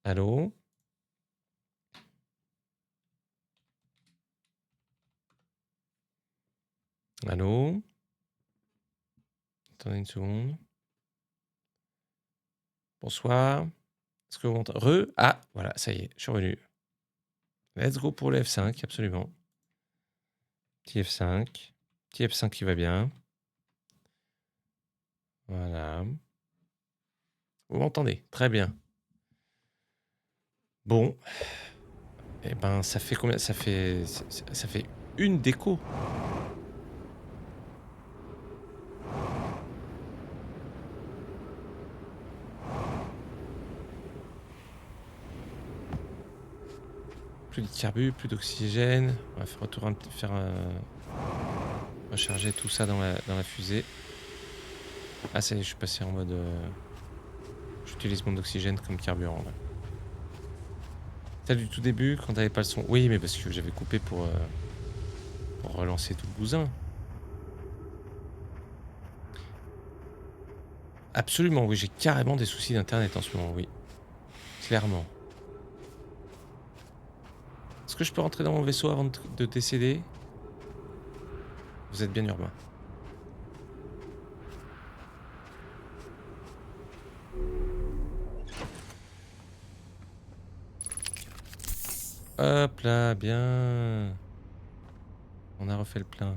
Allô? Allô? Attendez une seconde. Bonsoir. Est-ce que vous m'entendez? Ah, voilà, ça y est, je suis revenu. Let's go pour le F5, absolument. Petit F5. Petit F5 qui va bien. Voilà. Vous m'entendez? Très bien. Bon. Eh ben, ça fait combien? Ça fait une déco. Plus de carbu, plus d'oxygène. On va faire recharger tout ça dans la fusée. Ah, ça y est, je suis passé en mode... J'utilise mon oxygène comme carburant. Là. Celle du tout début, quand t'avais pas le son. Oui, mais parce que j'avais coupé pour relancer tout le bousin. Absolument, oui, j'ai carrément des soucis d'internet en ce moment, oui. Clairement. Est-ce que je peux rentrer dans mon vaisseau avant de décéder? Vous êtes bien urbain. Hop là, bien. On a refait le plein.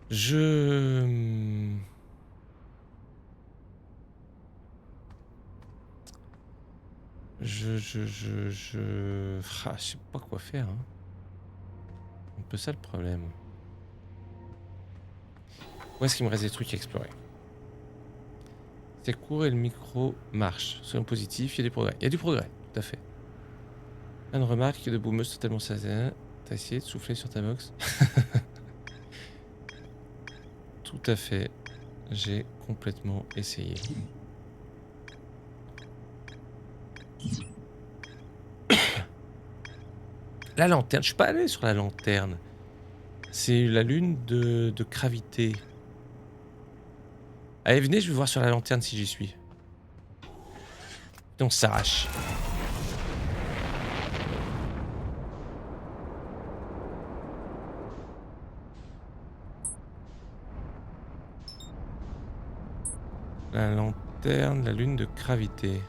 Je... Ah, je sais pas quoi faire. Hein. Un peu ça le problème. Où est-ce qu'il me reste des trucs à explorer? C'est court et le micro marche. Soyons positifs, il y a du progrès. Il y a du progrès, tout à fait. Plein de remarques de boumeuse totalement satisfaites. T'as essayé de souffler sur ta box? Tout à fait. J'ai complètement essayé. La lanterne, je suis pas allé sur la lanterne. C'est la lune de gravité. Allez, venez, je vais voir sur la lanterne si j'y suis. Et on s'arrache. La lanterne, la lune de gravité.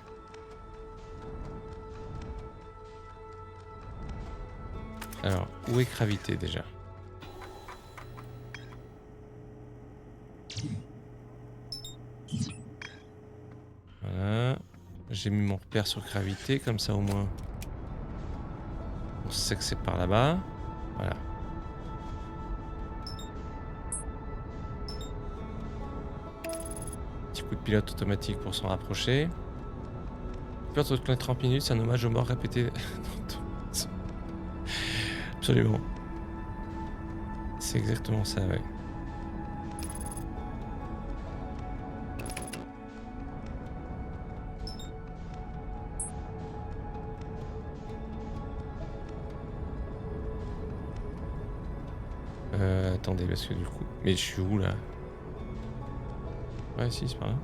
Alors, où est gravité déjà? Voilà. J'ai mis mon repère sur gravité, comme ça au moins. On sait que c'est par là-bas. Voilà. Petit coup de pilote automatique pour s'en rapprocher. Peur de 30 minutes, c'est un hommage aux morts répétés. Absolument. C'est exactement ça, ouais. Attendez, parce que du coup... Mais je suis où, là? Ouais, si, c'est par là.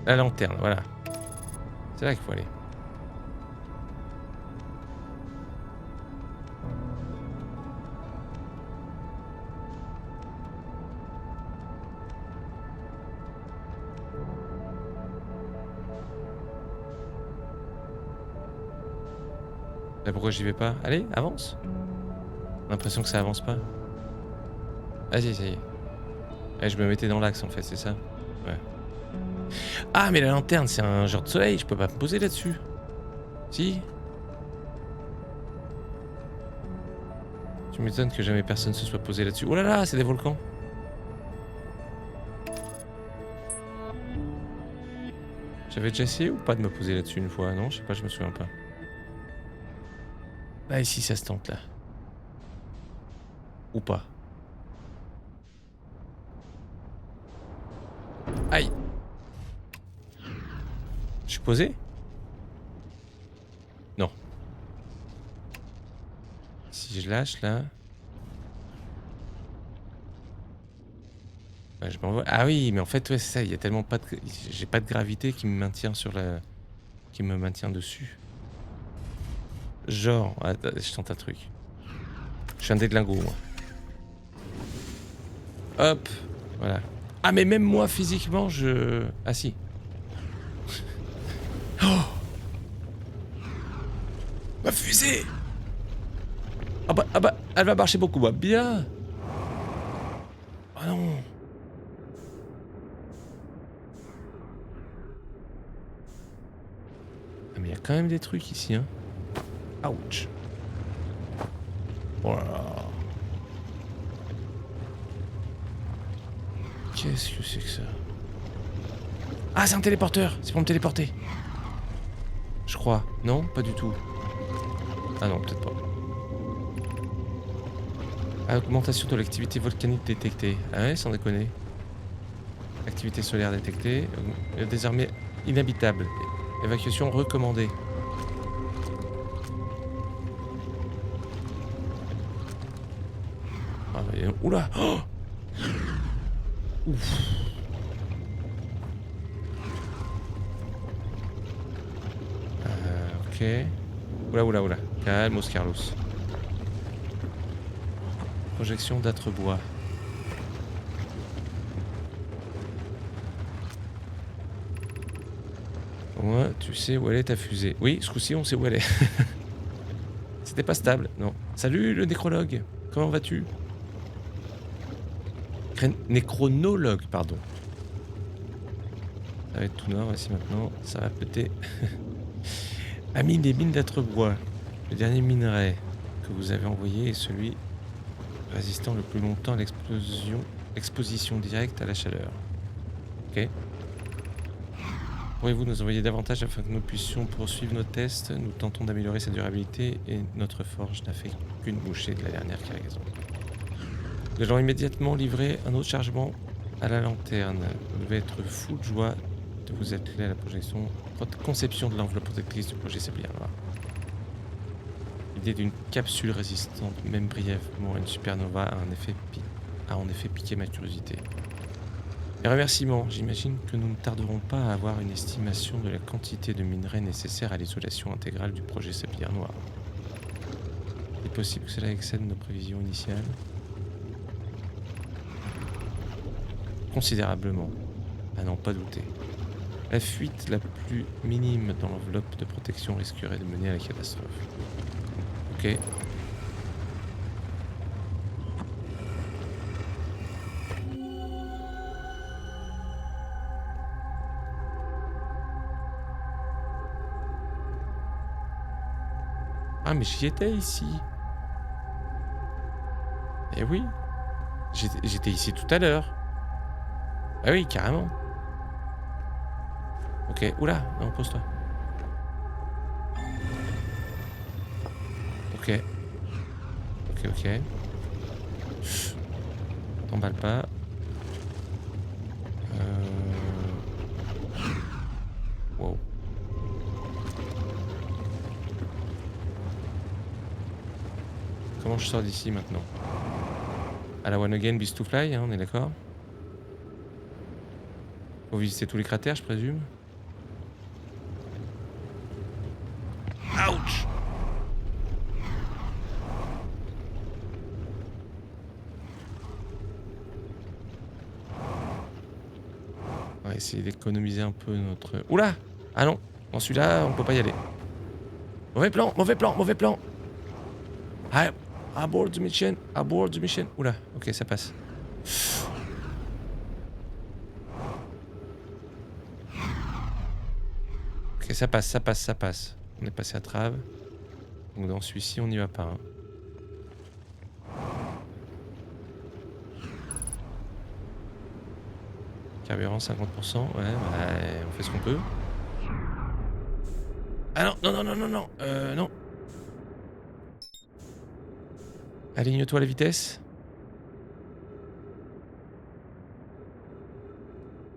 La lanterne, voilà. C'est là qu'il faut aller. Là, pourquoi j'y vais pas? Allez, avance. J'ai l'impression que ça avance pas. Vas-y, ça y est. Ouais, je me mettais dans l'axe, en fait, c'est ça? Ouais. Ah, mais la lanterne, c'est un genre de soleil, je peux pas me poser là-dessus. Si? Tu m'étonnes que jamais personne se soit posé là-dessus. Oh là là, c'est des volcans. J'avais déjà essayé ou pas de me poser là-dessus une fois? Non, je sais pas, je me souviens pas. Là, ici, ça se tente, là. Ou pas. Aïe! Je suis posé? Non. Si je lâche, là... Ouais, je m'envole. Ah oui, mais en fait, ouais, c'est ça, il y a tellement pas de... J'ai pas de gravité qui me maintient sur la... qui me maintient dessus. Genre, attends, je tente un truc. Je suis un déglingo, moi. Hop, voilà. Ah, mais même moi, physiquement, je... Ah si. Oh, ma fusée! Ah bah, elle va marcher beaucoup, moi. Bien! Oh non! Ah, mais il y a quand même des trucs ici, hein. Ouch. Oh là là. Qu'est-ce que c'est que ça? Ah, c'est un téléporteur! C'est pour me téléporter. Je crois. Non, pas du tout. Ah non, peut-être pas. Augmentation de l'activité volcanique détectée. Ah ouais, sans déconner. Activité solaire détectée. Désormais inhabitable. Évacuation recommandée. Ah, mais... Oula! Oh, ouf. Ok. Oula, oula, oula. Calmos, Carlos. Projection d'âtre-bois. Au moins, tu sais où elle est ta fusée. Oui, ce coup-ci, on sait où elle est. C'était pas stable, non. Salut, le nécrologue. Comment vas-tu? Nécronologue, pardon. Ça va être tout noir ici maintenant. Ça va péter. Ami des mines d'âtre-bois. Le dernier minerai que vous avez envoyé est celui résistant le plus longtemps à l'exposition directe à la chaleur. Ok. Pourriez-vous nous envoyer davantage afin que nous puissions poursuivre nos tests? Nous tentons d'améliorer sa durabilité et notre forge n'a fait qu'une bouchée de la dernière cargaison. Nous allons immédiatement livrer un autre chargement à la lanterne. Vous devez être fou de joie de vous atteler à la conception de l'enveloppe protectrice du projet Sablier Noir. L'idée d'une capsule résistante, même brièvement à une supernova, a en effet piqué ma curiosité. Mes remerciements, j'imagine que nous ne tarderons pas à avoir une estimation de la quantité de minerais nécessaire à l'isolation intégrale du projet Sablier Noir. Il est possible que cela excède nos prévisions initiales? Considérablement, à n'en pas douter. La fuite la plus minime dans l'enveloppe de protection risquerait de mener à la catastrophe. Ok. Ah, mais j'y étais ici. Eh oui. J'étais ici tout à l'heure. Ah oui, carrément. Ok. Oula, non, pose-toi. Ok. Ok, ok. T'emballe pas. Wow. Comment je sors d'ici maintenant? À la One Again, Beast to Fly, hein, on est d'accord? Faut visiter tous les cratères, je présume. Ouch! On va essayer d'économiser un peu notre... Oula! Ah non! Dans celui-là, on peut pas y aller. Mauvais plan, mauvais plan, mauvais plan! Ah, aboard the mission, aboard the mission. Oula, ok, ça passe. Ok, ça passe, ça passe, ça passe. On est passé à trave. Donc dans celui-ci, on n'y va pas. Hein. Carburant 50%, ouais, bah, on fait ce qu'on peut. Ah non, non, non, non, non, non, non. Aligne-toi à la vitesse.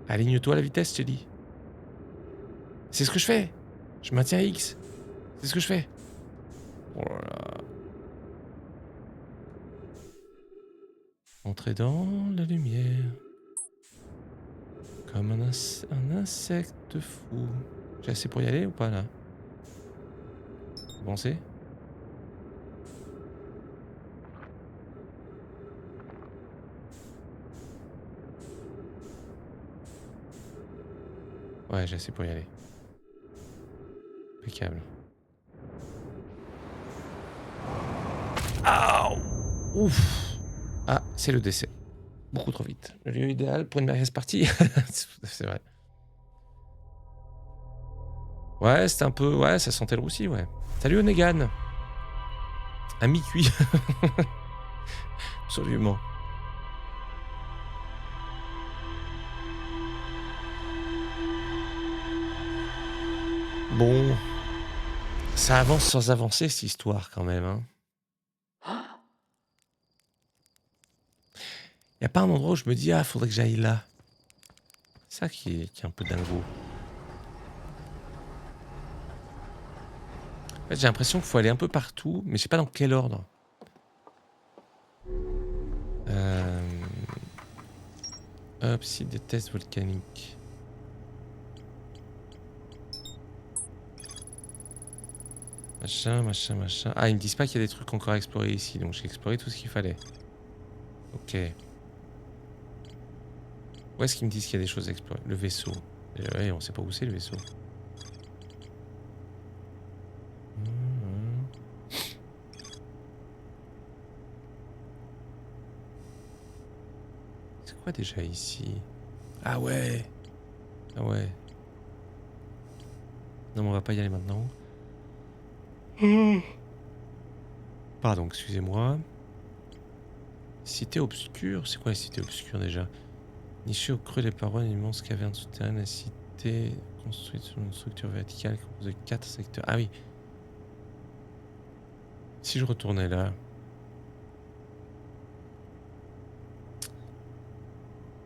Aligne-toi à la vitesse, j'ai dit. C'est ce que je fais. Je maintiens X. C'est ce que je fais. Oh là là. Entrer dans la lumière. Comme un insecte fou. J'ai assez pour y aller ou pas là? Vous pensez? Ouais, j'ai assez pour y aller. Impeccable. Ah, ouf. Ah, c'est le décès. Beaucoup trop vite. Le lieu idéal pour une mariage partie. C'est vrai. Ouais, c'était un peu... Ouais, ça sentait le roussi, ouais. Salut Onegan. À mi-cuit. Absolument. Bon. Ça avance sans avancer, cette histoire, quand même, hein. Y a pas un endroit où je me dis, ah, faudrait que j'aille là. C'est ça qui est un peu dingo. En fait, j'ai l'impression qu'il faut aller un peu partout, mais je sais pas dans quel ordre. Hop, site des tests volcaniques. Machin, machin, machin. Ah, ils me disent pas qu'il y a des trucs encore à explorer ici, donc j'ai exploré tout ce qu'il fallait. Ok. Où est-ce qu'ils me disent qu'il y a des choses à explorer? Le vaisseau. Ouais, on sait pas où c'est le vaisseau. C'est quoi déjà ici? Ah ouais. Ah ouais. Non, mais on va pas y aller maintenant. Pardon, excusez-moi. Cité obscure. C'est quoi la cité obscure déjà? Nichée au creux des parois, une immense caverne souterraine. La cité construite sur une structure verticale composée de 4 secteurs. Ah oui. Si je retournais là.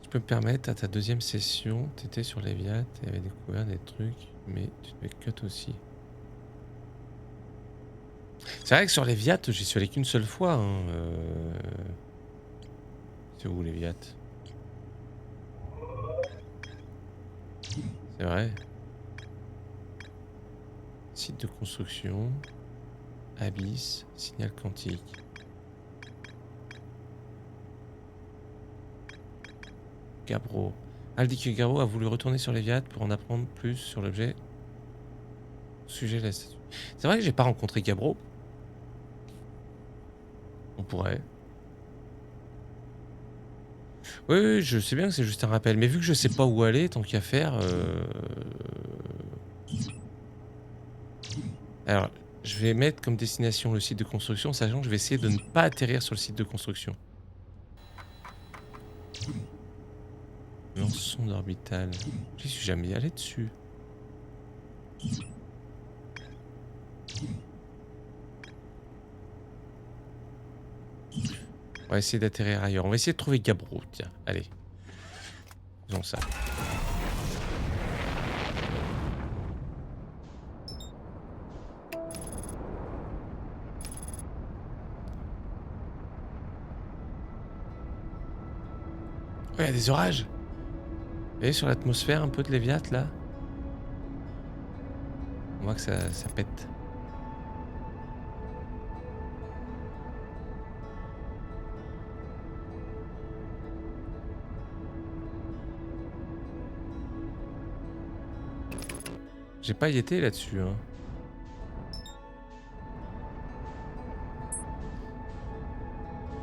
Je peux me permettre, à ta deuxième session, t'étais sur Léviat et avais découvert des trucs, mais tu devais cut aussi. C'est vrai que sur Léviat, j'y suis allé qu'une seule fois. Hein, C'est où Léviat? C'est vrai. Site de construction. Abysse. Signal quantique. Gabro. Elle dit que Gabro a voulu retourner sur Léviat pour en apprendre plus sur l'objet. Sujet de la statue. C'est vrai que j'ai pas rencontré Gabro. On pourrait. Oui, oui, je sais bien que c'est juste un rappel. Mais vu que je sais pas où aller, tant qu'à faire... Alors, je vais mettre comme destination le site de construction, sachant que je vais essayer de ne pas atterrir sur le site de construction. Lance-sonde orbitale. J'y suis jamais allé dessus. On va essayer d'atterrir ailleurs. On va essayer de trouver Gabro. Tiens, allez. Faisons ça. Oh, il y a des orages. Vous voyez sur l'atmosphère un peu de Léviat là? On voit que ça pète. J'ai pas y été là-dessus. Hein.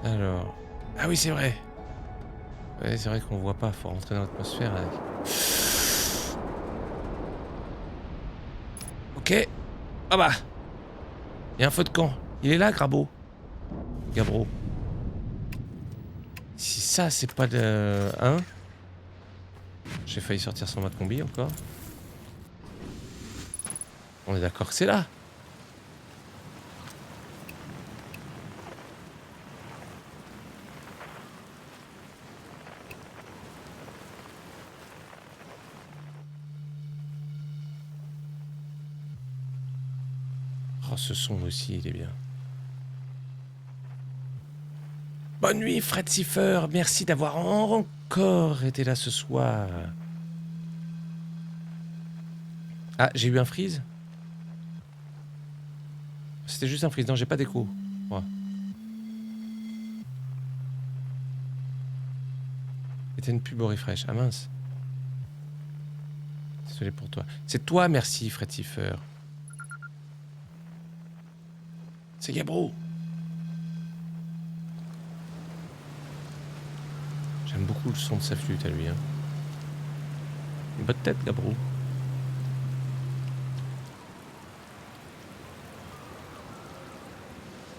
Alors. Ah oui, c'est vrai. Ouais, c'est vrai qu'on voit pas. Faut rentrer dans l'atmosphère. Là. Ok. Ah bah. Il y a un feu de camp. Il est là, Grabo. Gabro. Si ça, c'est pas de... Hein? J'ai failli sortir sans ma combi encore. On est d'accord que c'est là. Oh, ce son aussi, il est bien. Bonne nuit, Fred Cipher. Merci d'avoir encore été là ce soir. Ah, j'ai eu un freeze? C'était juste un freeze. Non, j'ai pas d'écho. Ouais. C'était une pub au refresh. Ah mince. Désolé pour toi. C'est toi, merci, Frétifeur. C'est Gabro. J'aime beaucoup le son de sa flûte à lui. Hein. Une bonne tête, Gabro.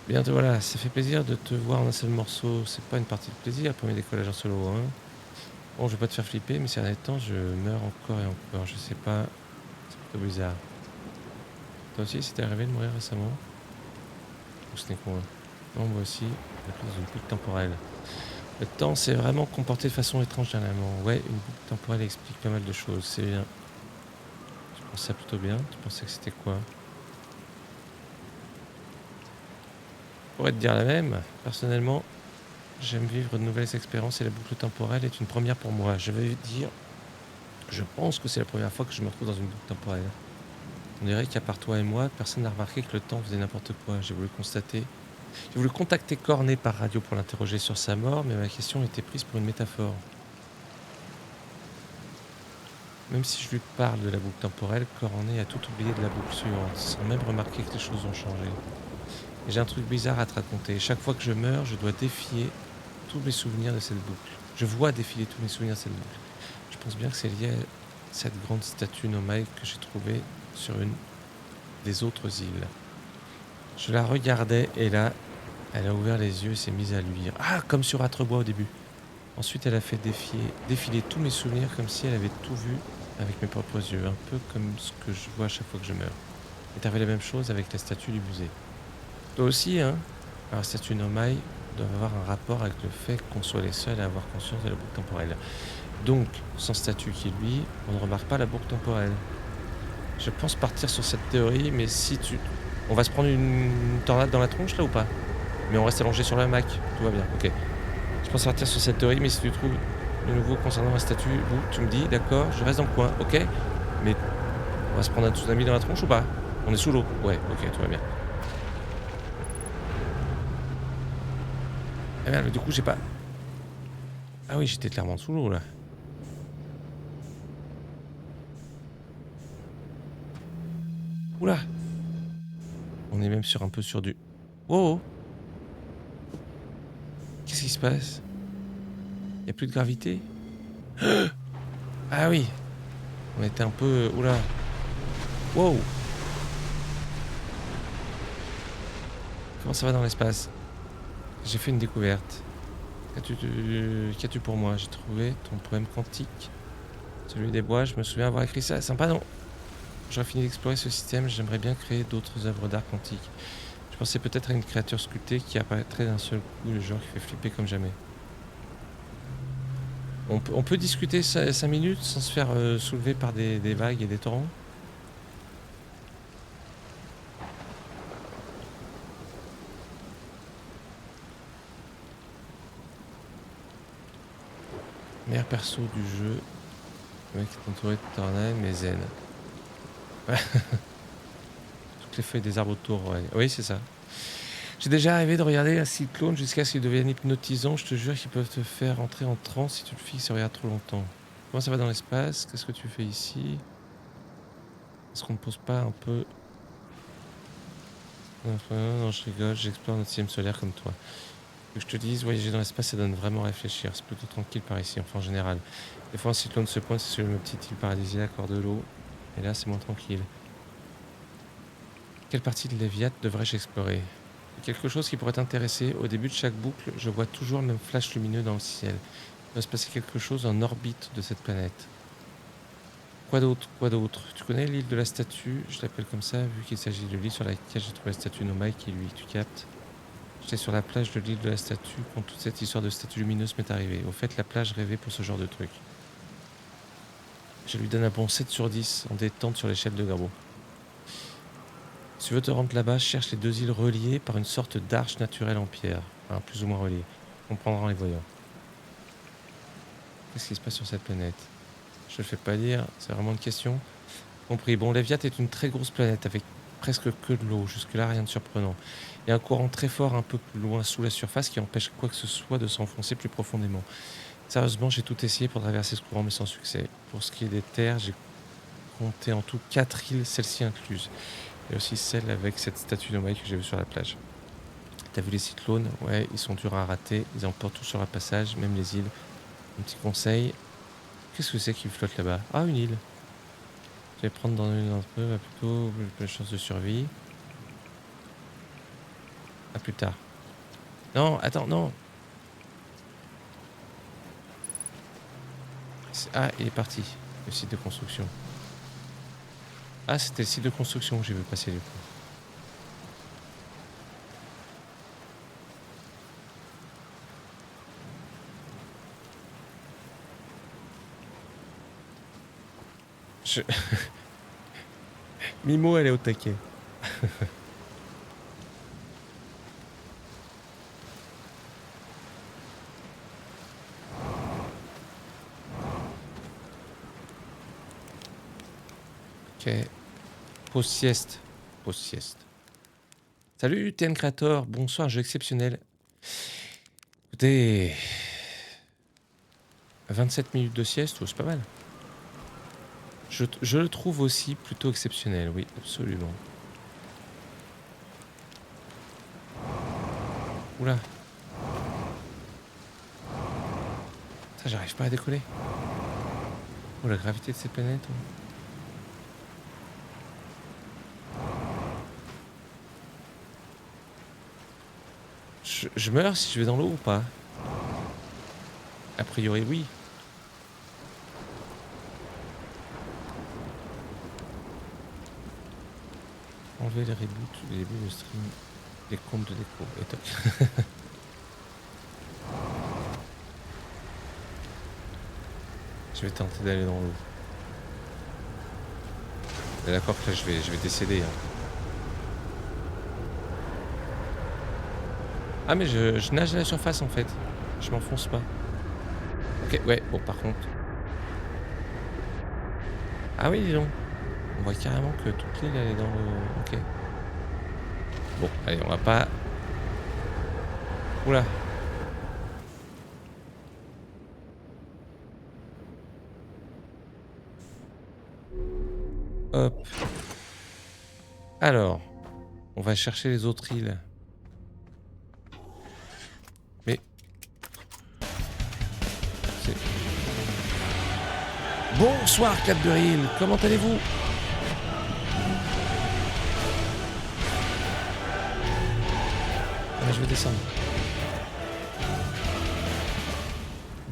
Bien, voilà, ça fait plaisir de te voir en un seul morceau. C'est pas une partie de plaisir, le premier décollage en solo. Hein. Bon, je vais pas te faire flipper, mais ces derniers temps, je meurs encore et encore. Je sais pas, c'est plutôt bizarre. Toi aussi, c'était arrivé de mourir récemment? Ou ce n'est quoi? Non, moi aussi, à cause d'une boucle temporelle. Le temps s'est vraiment comporté de façon étrange dernièrement. Ouais, une boucle temporelle explique pas mal de choses, c'est bien. Tu penses ça plutôt bien? Tu pensais que c'était quoi? Je pourrais te dire la même. Personnellement, j'aime vivre de nouvelles expériences et la boucle temporelle est une première pour moi. Je vais dire, je pense que c'est la première fois que je me retrouve dans une boucle temporelle. On dirait qu'à part toi et moi, personne n'a remarqué que le temps faisait n'importe quoi. J'ai voulu contacter Cornet par radio pour l'interroger sur sa mort, mais ma question était prise pour une métaphore. Même si je lui parle de la boucle temporelle, Cornet a tout oublié de la boucle suivante, sans même remarquer que les choses ont changé. Et j'ai un truc bizarre à te raconter. Chaque fois que je meurs, je dois défier tous mes souvenirs de cette boucle. Je vois défiler tous mes souvenirs de cette boucle. Je pense bien que c'est lié à cette grande statue Nomai que j'ai trouvée sur une des autres îles. Je la regardais et là, elle a ouvert les yeux et s'est mise à luire. Ah, comme sur Atrebois au début. Ensuite, elle a fait défiler tous mes souvenirs comme si elle avait tout vu avec mes propres yeux, un peu comme ce que je vois à chaque fois que je meurs. Et t'avais la même chose avec la statue du musée. Toi aussi, hein? Alors, la statue Nomai doit avoir un rapport avec le fait qu'on soit les seuls à avoir conscience de la boucle temporelle. Donc, sans statue qui lui, on ne remarque pas la boucle temporelle. Je pense partir sur cette théorie, mais si tu... On va se prendre une tornade dans la tronche là ou pas? Mais on reste allongé sur la Mac, tout va bien, ok. Je pense partir sur cette théorie, mais si tu trouves de nouveau concernant la statue, tu me dis, d'accord, je reste dans le coin, ok. Mais on va se prendre un tsunami dans la tronche ou pas? On est sous l'eau, ouais, ok, tout va bien. Ah merde, mais du coup j'ai pas... Ah oui, j'étais clairement sous l'eau là. Oula. On est même sur un peu sur du... Oh, qu'est-ce qui se passe? Y a plus de gravité? Ah oui. On était un peu... Oula. Wow. Comment ça va dans l'espace? J'ai fait une découverte. Qu'as-tu pour moi? J'ai trouvé ton poème quantique. Celui des bois, je me souviens avoir écrit ça. Sympa, non? J'aurais fini d'explorer ce système, j'aimerais bien créer d'autres œuvres d'art quantique. Je pensais peut-être à une créature sculptée qui apparaîtrait d'un seul coup, le genre qui fait flipper comme jamais. On peut discuter 5 minutes sans se faire soulever par des vagues et des torrents? Meilleur perso du jeu. Le mec est entouré de tornades, mais zen. Toutes les feuilles des arbres autour, ouais. Oui, c'est ça. J'ai déjà rêvé de regarder un cyclone jusqu'à ce qu'il devienne hypnotisant. Je te jure qu'ils peuvent te faire entrer en transe si tu le fixes et regardes trop longtemps. Comment ça va dans l'espace? Qu'est-ce que tu fais ici? Est-ce qu'on ne pose pas un peu... Non, je rigole, j'explore notre système solaire comme toi. Que je te dise, voyager dans l'espace, ça donne vraiment à réfléchir. C'est plutôt tranquille par ici, enfin en général. Des fois, un cyclone se pointe, c'est sur une petite île paradisiaque hors de l'eau. Et là, c'est moins tranquille. Quelle partie de Léviat devrais-je explorer? Quelque chose qui pourrait t'intéresser. Au début de chaque boucle, je vois toujours le même flash lumineux dans le ciel. Il doit se passer quelque chose en orbite de cette planète. Quoi d'autre? Quoi d'autre? Tu connais l'île de la statue? Je l'appelle comme ça, vu qu'il s'agit de l'île sur laquelle j'ai trouvé la statue Nomai qui lui, tu captes? J'étais sur la plage de l'île de la statue quand toute cette histoire de statue lumineuse m'est arrivée. Au fait, la plage rêvée pour ce genre de truc. Je lui donne un bon 7 sur 10 en détente sur l'échelle de Gabo. Si tu veux te rendre là-bas, cherche les deux îles reliées par une sorte d'arche naturelle en pierre. Enfin, plus ou moins reliées. On comprendra en les voyant. Qu'est-ce qui se passe sur cette planète? Je le fais pas dire, c'est vraiment une question. Compris. Bon, Léviat est une très grosse planète avec presque que de l'eau. Jusque-là, rien de surprenant. Il y a un courant très fort un peu plus loin sous la surface qui empêche quoi que ce soit de s'enfoncer plus profondément. Sérieusement, j'ai tout essayé pour traverser ce courant, mais sans succès. Pour ce qui est des terres, j'ai compté en tout 4 îles, celle-ci incluse. Et aussi celle avec cette statue de Noé que j'ai vue sur la plage. T'as vu les cyclones? Ouais, ils sont durs à rater. Ils emportent tout sur leur passage, même les îles. Un petit conseil. Qu'est-ce que c'est qui flotte là-bas? Ah, une île. Je vais prendre dans une d'entre eux, plutôt plus de chances de survie. À plus tard. Non, attends, non. Ah, il est parti. Le site de construction. Ah, c'était le site de construction que j'ai vu passer du coup. Je... Mimo, elle est au taquet. Ok. Pause sieste. Pause sieste. Salut TN Creator, bonsoir, jeu exceptionnel. Écoutez, 27 minutes de sieste, c'est pas mal. Je le trouve aussi plutôt exceptionnel, oui, absolument. Oula. Ça, j'arrive pas à décoller. Oh, la gravité de cette planète. Oh. Je meurs si je vais dans l'eau ou pas? A priori, oui. Enlever les reboots, les débuts de stream, les comptes de déco. Et toc. Je vais tenter d'aller dans l'eau. D'accord que là, je vais décéder. Hein. Ah, mais je nage à la surface en fait. Je m'enfonce pas. Ok, ouais, bon, par contre. Ah oui, dis donc. On voit carrément que toute l'île elle est dans le. Ok. Bon, allez, on va pas. Oula. Hop. Alors, on va chercher les autres îles. Mais. C'est. Bonsoir, Cap de Ril. Comment allez-vous? Ah, je vais descendre.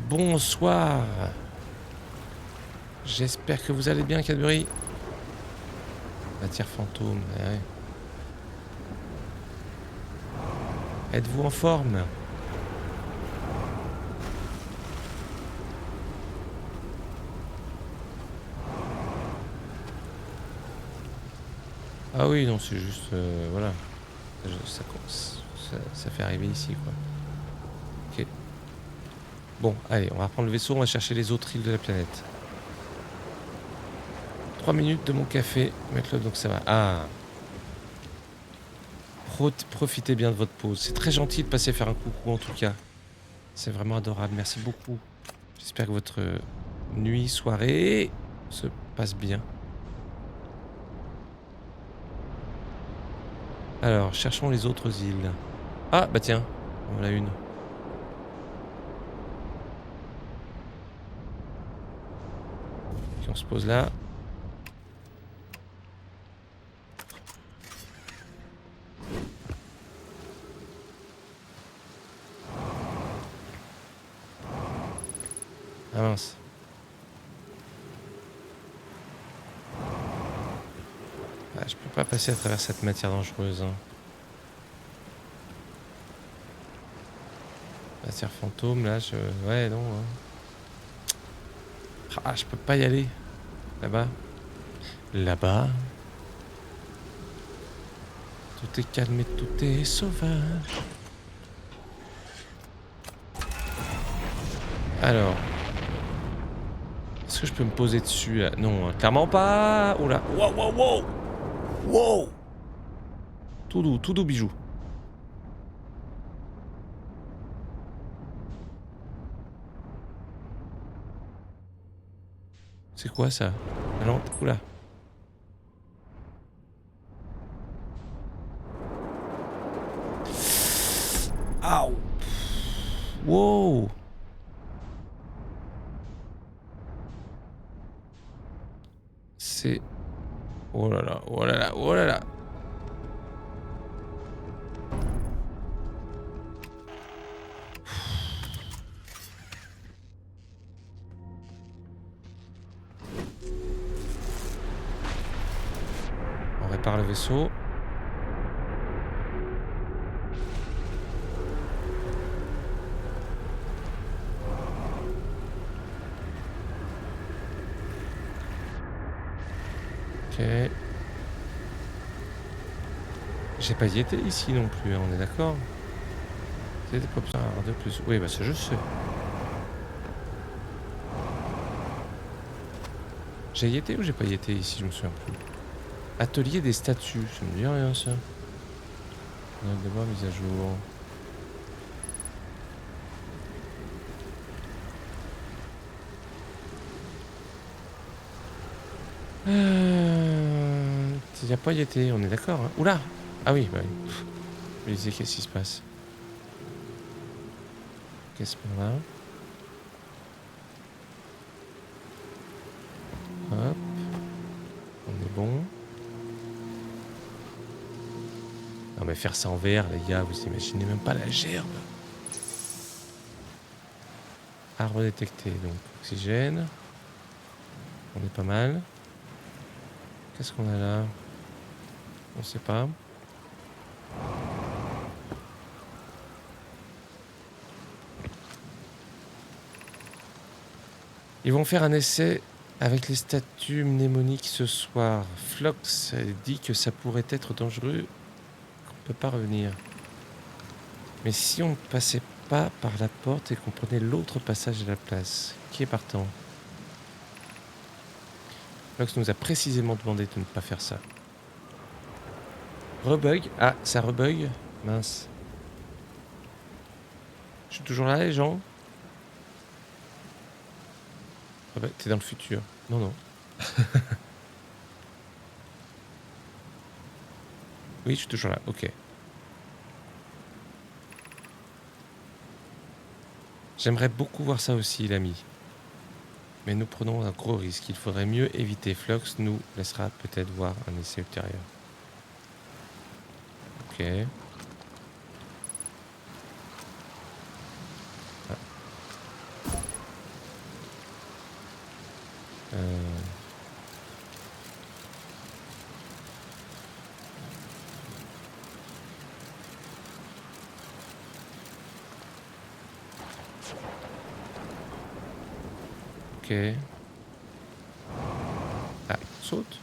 Bonsoir. J'espère que vous allez bien, Cadbury. Matière fantôme, ouais. Êtes-vous en forme? Ah oui, non, c'est juste... voilà. Ça fait arriver ici, quoi. Ok. Bon, allez, on va reprendre le vaisseau, on va chercher les autres îles de la planète. 3 minutes de mon café. Mettre-le, donc ça va. Ah. Profitez bien de votre pause. C'est très gentil de passer faire un coucou, en tout cas. C'est vraiment adorable. Merci beaucoup. J'espère que votre nuit, soirée se passe bien. Alors, cherchons les autres îles. Ah, bah tiens, on en a une. Puis on se pose là. Ah mince. Ah, je peux pas passer à travers cette matière dangereuse. Hein. Matière fantôme, là, je... Ouais, non. Hein. Ah, je peux pas y aller. Là-bas. Là-bas. Tout est calme et tout est sauvage. Alors. que je peux me poser dessus là? Non, hein, clairement pas. Oula. Wow, wow, wow. Wow. Tout doux, bijou. C'est quoi ça? Alors, oula. Aouh. Wow. C'est... Oh là là, oh là là, oh là là. On répare le vaisseau. Ok. J'ai pas y été ici non plus, hein, on est d'accord? C'est des pop de plus. Oui, bah ça je sais. J'ai y été ou j'ai pas y été ici, je me souviens plus. Atelier des statues, ça me dit rien ça. Note de bord, mise à jour. Il n'y a pas y été, on est d'accord. Hein. Oula. Ah oui, bah oui. Je me disais, qu'est-ce qui se passe? Qu'est-ce qu'on a? Hop. On est bon. Non mais faire ça en VR, les gars, vous imaginez même pas la gerbe. Arbre détecté, donc oxygène. On est pas mal. Qu'est-ce qu'on a là? On sait pas. Ils vont faire un essai avec les statues mnémoniques ce soir. Flox dit que ça pourrait être dangereux, qu'on peut pas revenir. Mais si on ne passait pas par la porte et qu'on prenait l'autre passage de la place, qui est partant? Flox nous a précisément demandé de ne pas faire ça. Rebug. Ah, ça rebug. Mince. Je suis toujours là, les gens? Rebug. T'es dans le futur. Non, non. Oui, je suis toujours là. Ok. J'aimerais beaucoup voir ça aussi, l'ami. Mais nous prenons un gros risque. Il faudrait mieux éviter. Flox nous laissera peut-être voir un essai ultérieur. Ok. Ah. Ok. Ah, saute.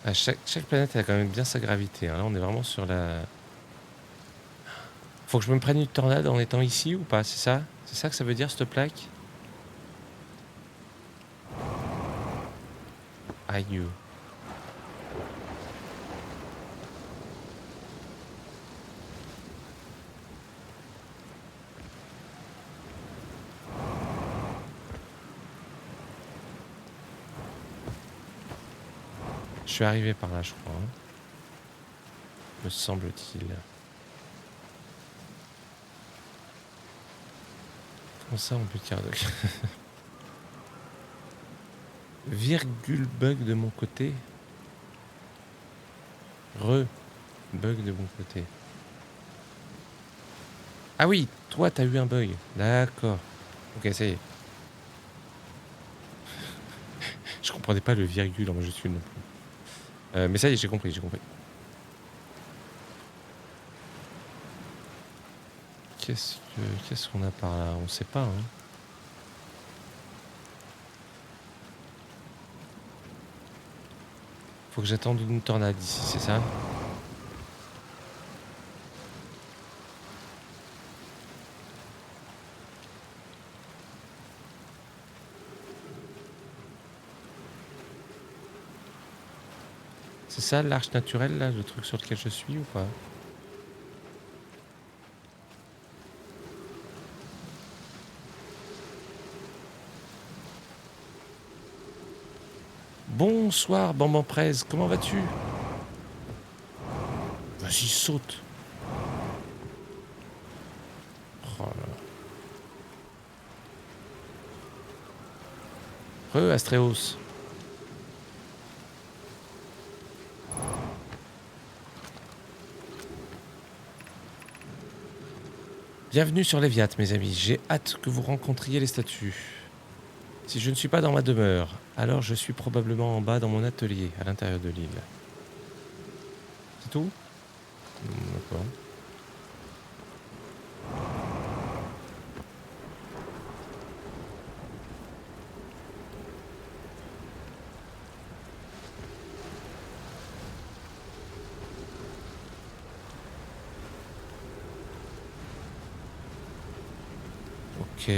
Ah, chaque planète a quand même bien sa gravité. Hein. Là, on est vraiment sur la... Faut que je me prenne une tornade en étant ici ou pas? C'est ça? C'est ça que ça veut dire, cette plaque? Aïe. Je suis arrivé par là, je crois. Hein. Me semble-t-il. Comment ça, on peut tirer de... Virgule bug de mon côté. Bug de mon côté. Ah oui, toi, t'as eu un bug. D'accord. Ok, ça y est. Je comprenais pas le virgule en majuscule non plus. Mais ça y est, j'ai compris, j'ai compris. Qu'est-ce qu'on a par là? On sait pas, hein. Faut que j'attende une tornade ici, c'est ça? C'est ça l'arche naturelle là, le truc sur lequel je suis ou pas? Bonsoir Bamban Presse, comment vas-tu? Vas-y, saute. Oh là là. Astréos. Bienvenue sur Léviat, mes amis. J'ai hâte que vous rencontriez les statues. Si je ne suis pas dans ma demeure, alors je suis probablement en bas dans mon atelier, à l'intérieur de l'île. C'est tout? D'accord. Ok.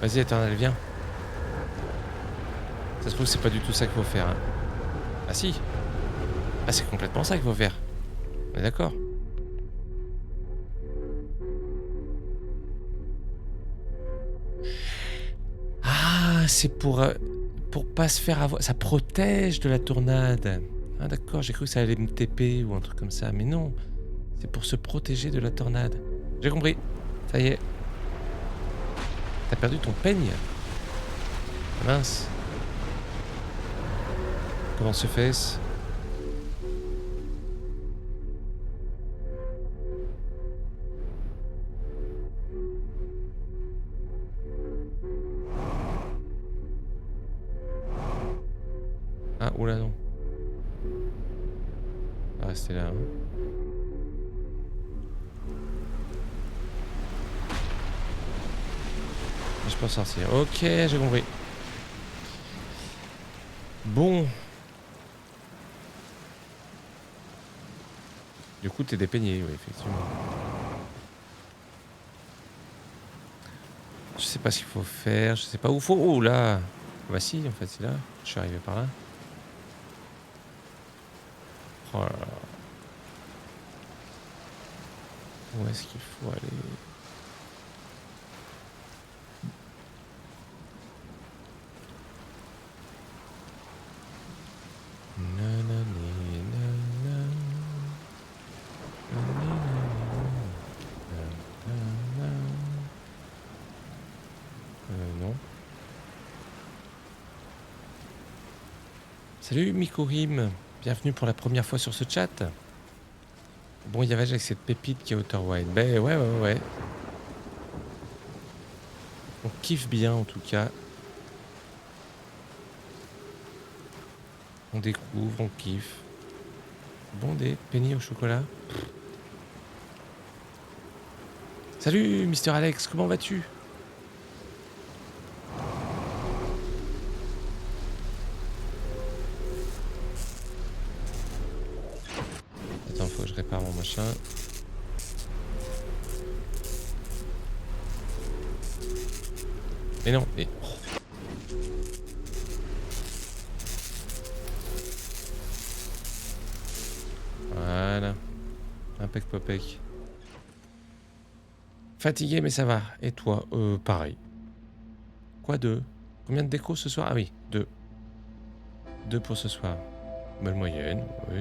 Vas-y, Éternel, viens. Ça se trouve, c'est pas du tout ça qu'il faut faire. Hein. Ah si. Ah, c'est complètement ça qu'il faut faire. On est d'accord. Ah, c'est pour pas se faire avoir. Ça protège de la tornade. Ah d'accord, j'ai cru que ça allait me TP ou un truc comme ça. Mais non, c'est pour se protéger de la tornade. J'ai compris. Ça y est. T'as perdu ton peigne. Mince. Comment se fait-ce? Ah, oula non. On va rester là. Hein. Je peux en sortir. Ok, j'ai compris. Bon. Du coup, t'es dépeigné, oui, effectivement. Je sais pas ce qu'il faut faire, je sais pas où faut. Oh là! Bah si, en fait, c'est là. Je suis arrivé par là. Oh là là. Où est-ce qu'il faut aller? Nanani, nanana. Non. Salut Mikorim, bienvenue pour la première fois sur ce chat. Bon, il y avait avec cette pépite qui est Outer Wild. Ben ouais. On kiffe bien en tout cas. On découvre, on kiffe. Bon, des pennies au chocolat. Salut Mister Alex, comment vas-tu? Attends, faut que je répare mon machin. Mais non, mais... Voilà. Impec popec. Fatigué, mais ça va. Et toi? Pareil. Quoi, 2? Combien de déco ce soir? Ah oui, 2. 2 pour ce soir. Bonne moyenne, oui.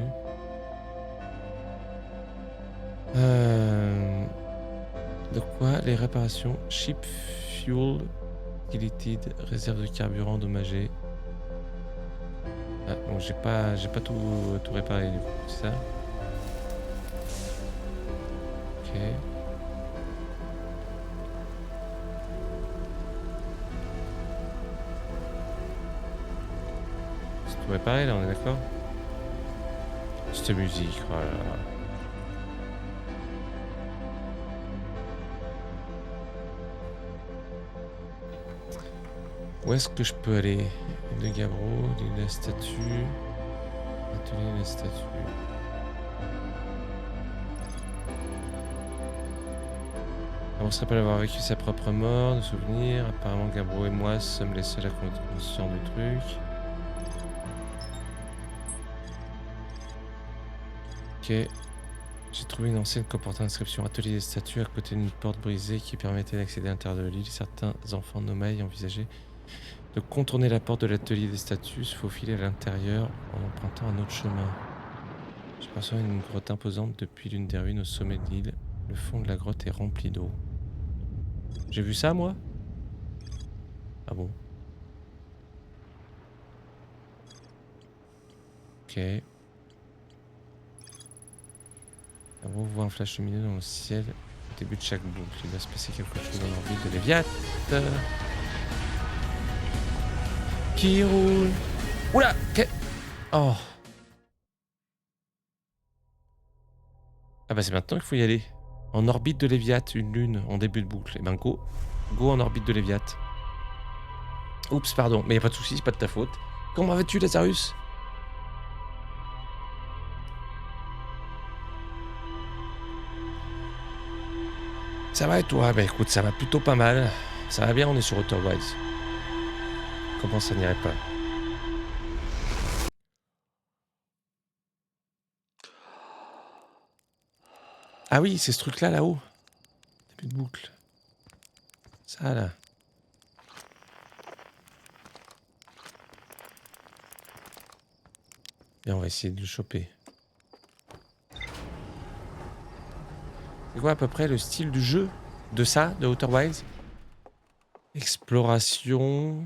De quoi? Les réparations. Ship fuel deleted. Réserve de carburant endommagée. Ah, donc j'ai pas tout réparé du coup, c'est ça? Ok. C'est tout réparé là, on est d'accord? Cette musique, oh là là. Où est-ce que je peux aller? Le Gabro, la statue. Atelier la statue. On se rappelle avoir vécu sa propre mort, de souvenirs. Apparemment, Gabro et moi sommes les seuls à connaître ce genre de truc. Ok. J'ai trouvé une ancienne comportant l'inscription atelier des statues à côté d'une porte brisée qui permettait d'accéder à l'intérieur de l'île. Certains enfants nomailles envisageaient de contourner la porte de l'atelier des statues, se faufiler à l'intérieur en empruntant un autre chemin. Je perçois une grotte imposante depuis l'une des ruines au sommet de l'île. Le fond de la grotte est rempli d'eau. J'ai vu ça, moi? Ah bon? Ok. On voit un flash lumineux dans le ciel au début de chaque boucle. Il doit se passer quelque chose dans l'orbite de Léviathe. Qui roule. Oula! Oh! Ah bah c'est maintenant qu'il faut y aller. En orbite de Léviathe, une lune en début de boucle. Et ben go. Go en orbite de Léviathe. Oups, pardon. Mais y a pas de soucis, c'est pas de ta faute. Comment vas-tu, Lazarus? Ça va et toi? Bah écoute, ça va plutôt pas mal. Ça va bien, on est sur Outer Wilds. Comment ça n'irait pas? Ah oui, c'est ce truc-là, là-haut. Début de boucle. Ça, là. Et on va essayer de le choper. C'est quoi à peu près le style du jeu de ça, de Outer Wilds? Exploration.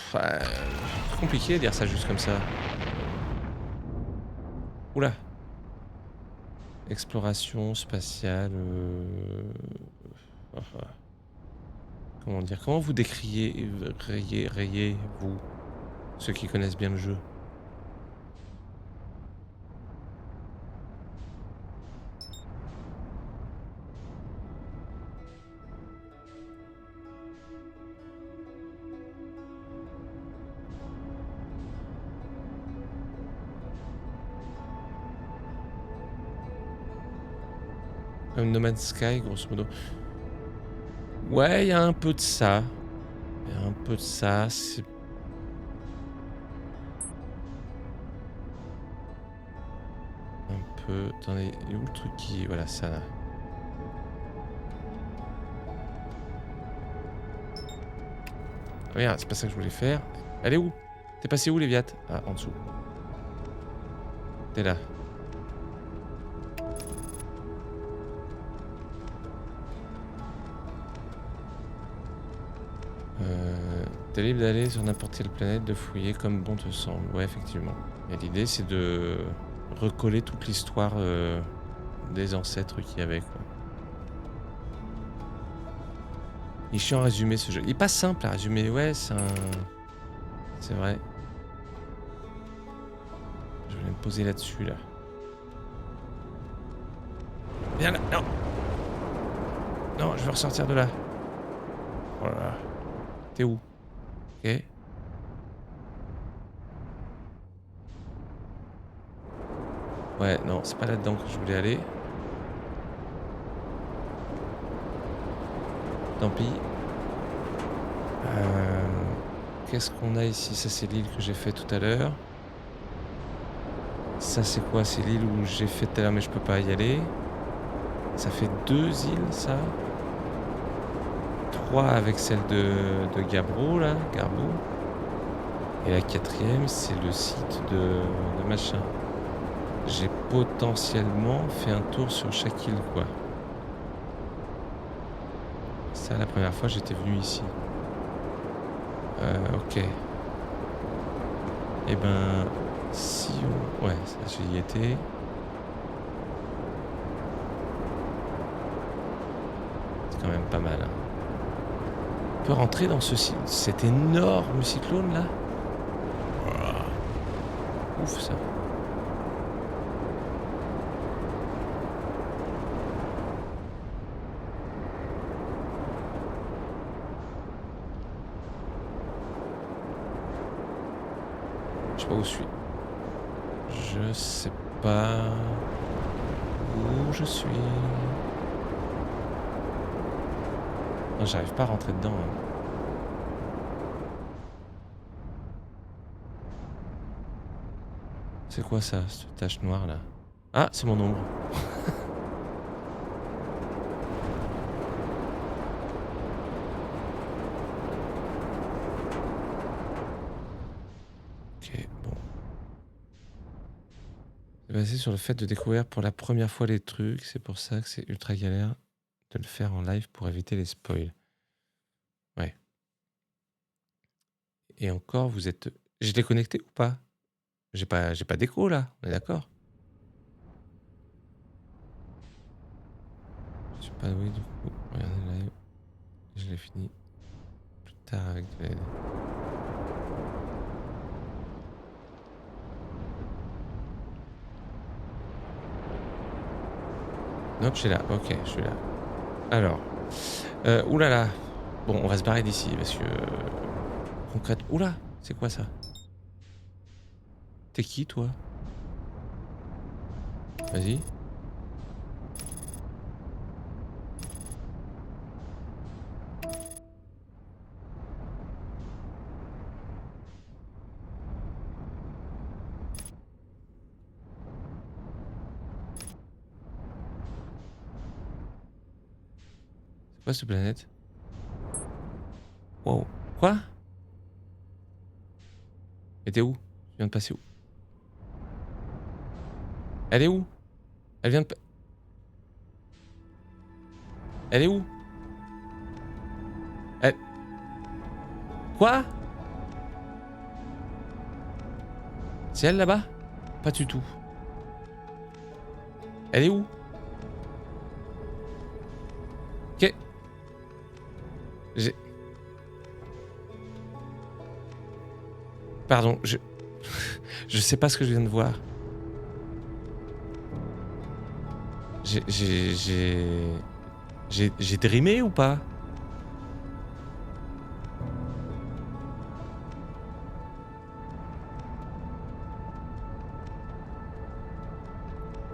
Enfin, c'est compliqué de dire ça juste comme ça. Oula. Exploration spatiale. Comment dire? Comment vous décriez, vous, ceux qui connaissent bien le jeu? Comme No Man's Sky, grosso modo. Ouais, il y a un peu de ça. Il y a un peu de ça. C'est un peu. Attendez, il est où le truc qui. Voilà, ça là. Ah, merde, c'est pas ça que je voulais faire. Elle est où? T'es passé où, Léviat? Ah, en dessous. T'es là. T'es libre d'aller sur n'importe quelle planète, de fouiller comme bon te semble. Ouais, effectivement. Et l'idée, c'est de recoller toute l'histoire des ancêtres qu'il y avait, quoi. Il est chiant à résumer, ce jeu. Il est pas simple à résumer. Ouais, c'est un... C'est vrai. Je vais me poser là-dessus, là. Viens là. Non. Non, je veux ressortir de là. Voilà. T'es où? Ok. Ouais, non, c'est pas là-dedans que je voulais aller. Tant pis. Qu'est-ce qu'on a ici? Ça, c'est l'île que j'ai fait tout à l'heure. Ça, c'est quoi? C'est l'île où j'ai fait tout à l'heure, mais je peux pas y aller. Ça fait 2 îles, ça. 3 avec celle de Gabro, là. Garbo. Et la 4e, c'est le site de machin. J'ai potentiellement fait un tour sur chaque île, quoi. Ça, la première fois, j'étais venu ici. Ok. Eh ben, si on... Ouais, ça, j'y étais. C'est quand même pas mal. Hein. On peut rentrer dans cet énorme cyclone, là. Ouf, ça. Je sais pas où je suis. Je sais pas. Où je suis. Non, j'arrive pas à rentrer dedans. Hein. C'est quoi ça, cette tache noire là? Ah, c'est mon ombre. Ok, bon. C'est basé sur le fait de découvrir pour la première fois les trucs. C'est pour ça que c'est ultra galère de le faire en live pour éviter les spoils. Ouais. Et encore, vous êtes... Je l'ai connecté ou pas? J'ai pas d'écho là, on est d'accord? Je sais pas, oui, du coup. Regardez le live. Je l'ai fini plus tard avec de l'aide. Hop, je suis là. Ok, je suis là. Alors. Oulala. Bon, on va se barrer d'ici parce que... concrètement... Oula, c'est quoi ça? T'es qui, toi? Vas-y. C'est quoi cette planète? Wow. Quoi? Mais t'es où? Tu viens de passer où? Elle est où? Elle vient de... Elle est où? Elle... Quoi? C'est elle là-bas? Pas du tout. Elle est où? Ok. J'ai... Pardon, je... je sais pas ce que je viens de voir. J'ai dreamé ou pas?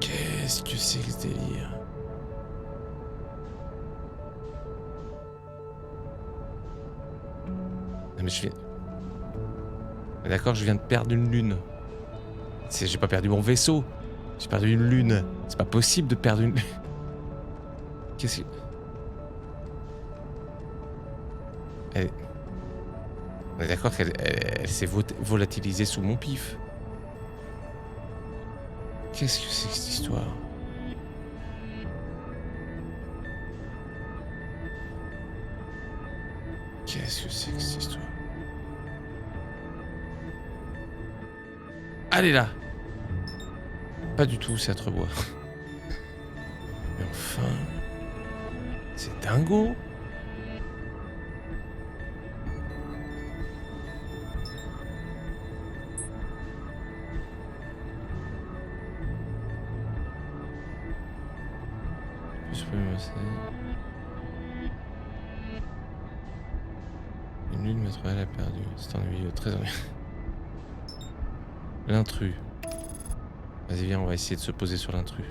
Qu'est-ce que c'est que ce délire? Non mais je viens... D'accord, je viens de perdre une lune. J'ai pas perdu mon vaisseau. J'ai perdu une lune. C'est pas possible de perdre une... Qu'est-ce que... Elle... On est d'accord qu'elle s'est volatilisée sous mon pif. Qu'est-ce que c'est que cette histoire? Qu'est-ce que c'est que cette histoire? Allez là! Pas du tout, c'est à Trebois. Mais enfin... C'est dingo! Je peux me masser. Une lune naturelle a perdu. C'est ennuyeux, très ennuyeux. L'intrus. Vas-y, viens, on va essayer de se poser sur l'intrus.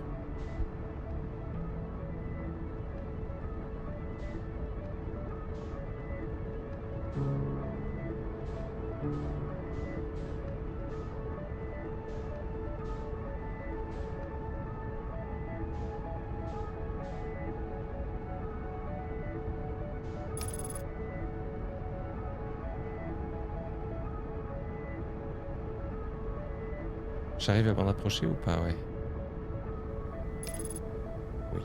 J'arrive à m'en approcher ou pas? Ouais. Oui.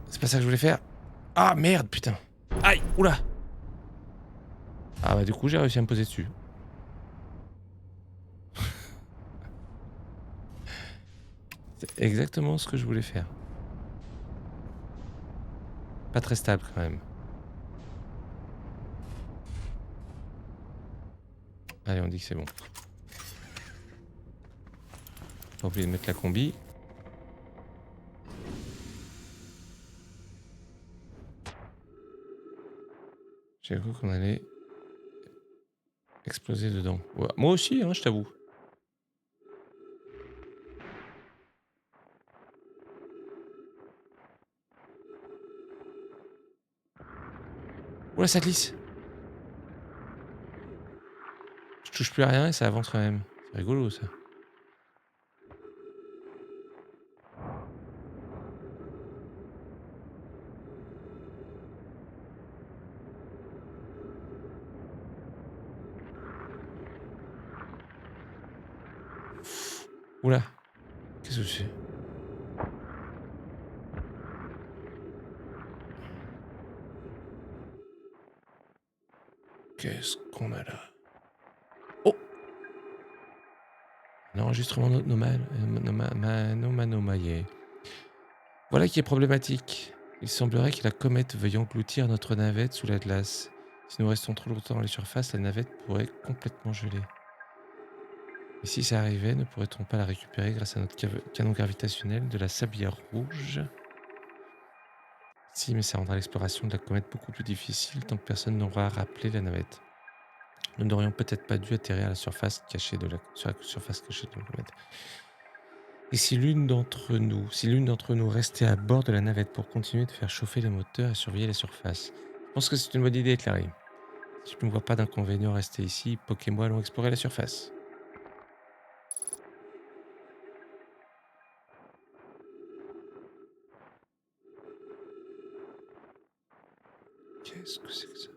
C'est pas ça que je voulais faire. Ah merde, putain. Aïe, oula. Ah bah du coup j'ai réussi à me poser dessus. C'est exactement ce que je voulais faire. Pas très stable quand même. Allez, on dit que c'est bon. Pas oublier de mettre la combi. J'ai cru qu'on allait explosé dedans. Ouais, moi aussi, hein, je t'avoue. Oula, ça glisse. Je touche plus à rien et ça avance quand même. C'est rigolo ça. Oula, qu'est-ce que c'est? Qu'est-ce qu'on a là? Oh! L'enregistrement nomanomaillé. Voilà qui est problématique. Il semblerait que la comète veuille engloutir notre navette sous la glace. Si nous restons trop longtemps dans les surfaces, la navette pourrait complètement geler. Et si ça arrivait, ne pourrait-on pas la récupérer grâce à notre canon gravitationnel de la sablière rouge? Si, mais ça rendra l'exploration de la comète beaucoup plus difficile tant que personne n'aura rappelé la navette. Nous n'aurions peut-être pas dû atterrir à la surface cachée de sur la surface cachée de la comète. Et si l'une d'entre nous restait à bord de la navette pour continuer de faire chauffer les moteurs et surveiller la surface? Je pense que c'est une bonne idée, Clary. Si tu ne vois pas d'inconvénient à rester ici, Pock et moi allons explorer la surface. Qu'est-ce que c'est que ça?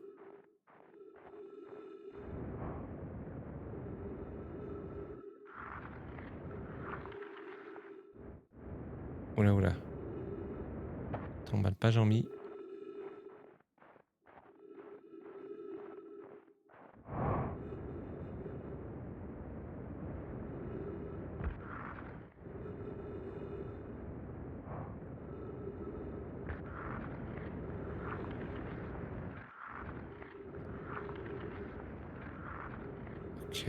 Oula, oula. T'emballes pas, Jean-Mi. Ok.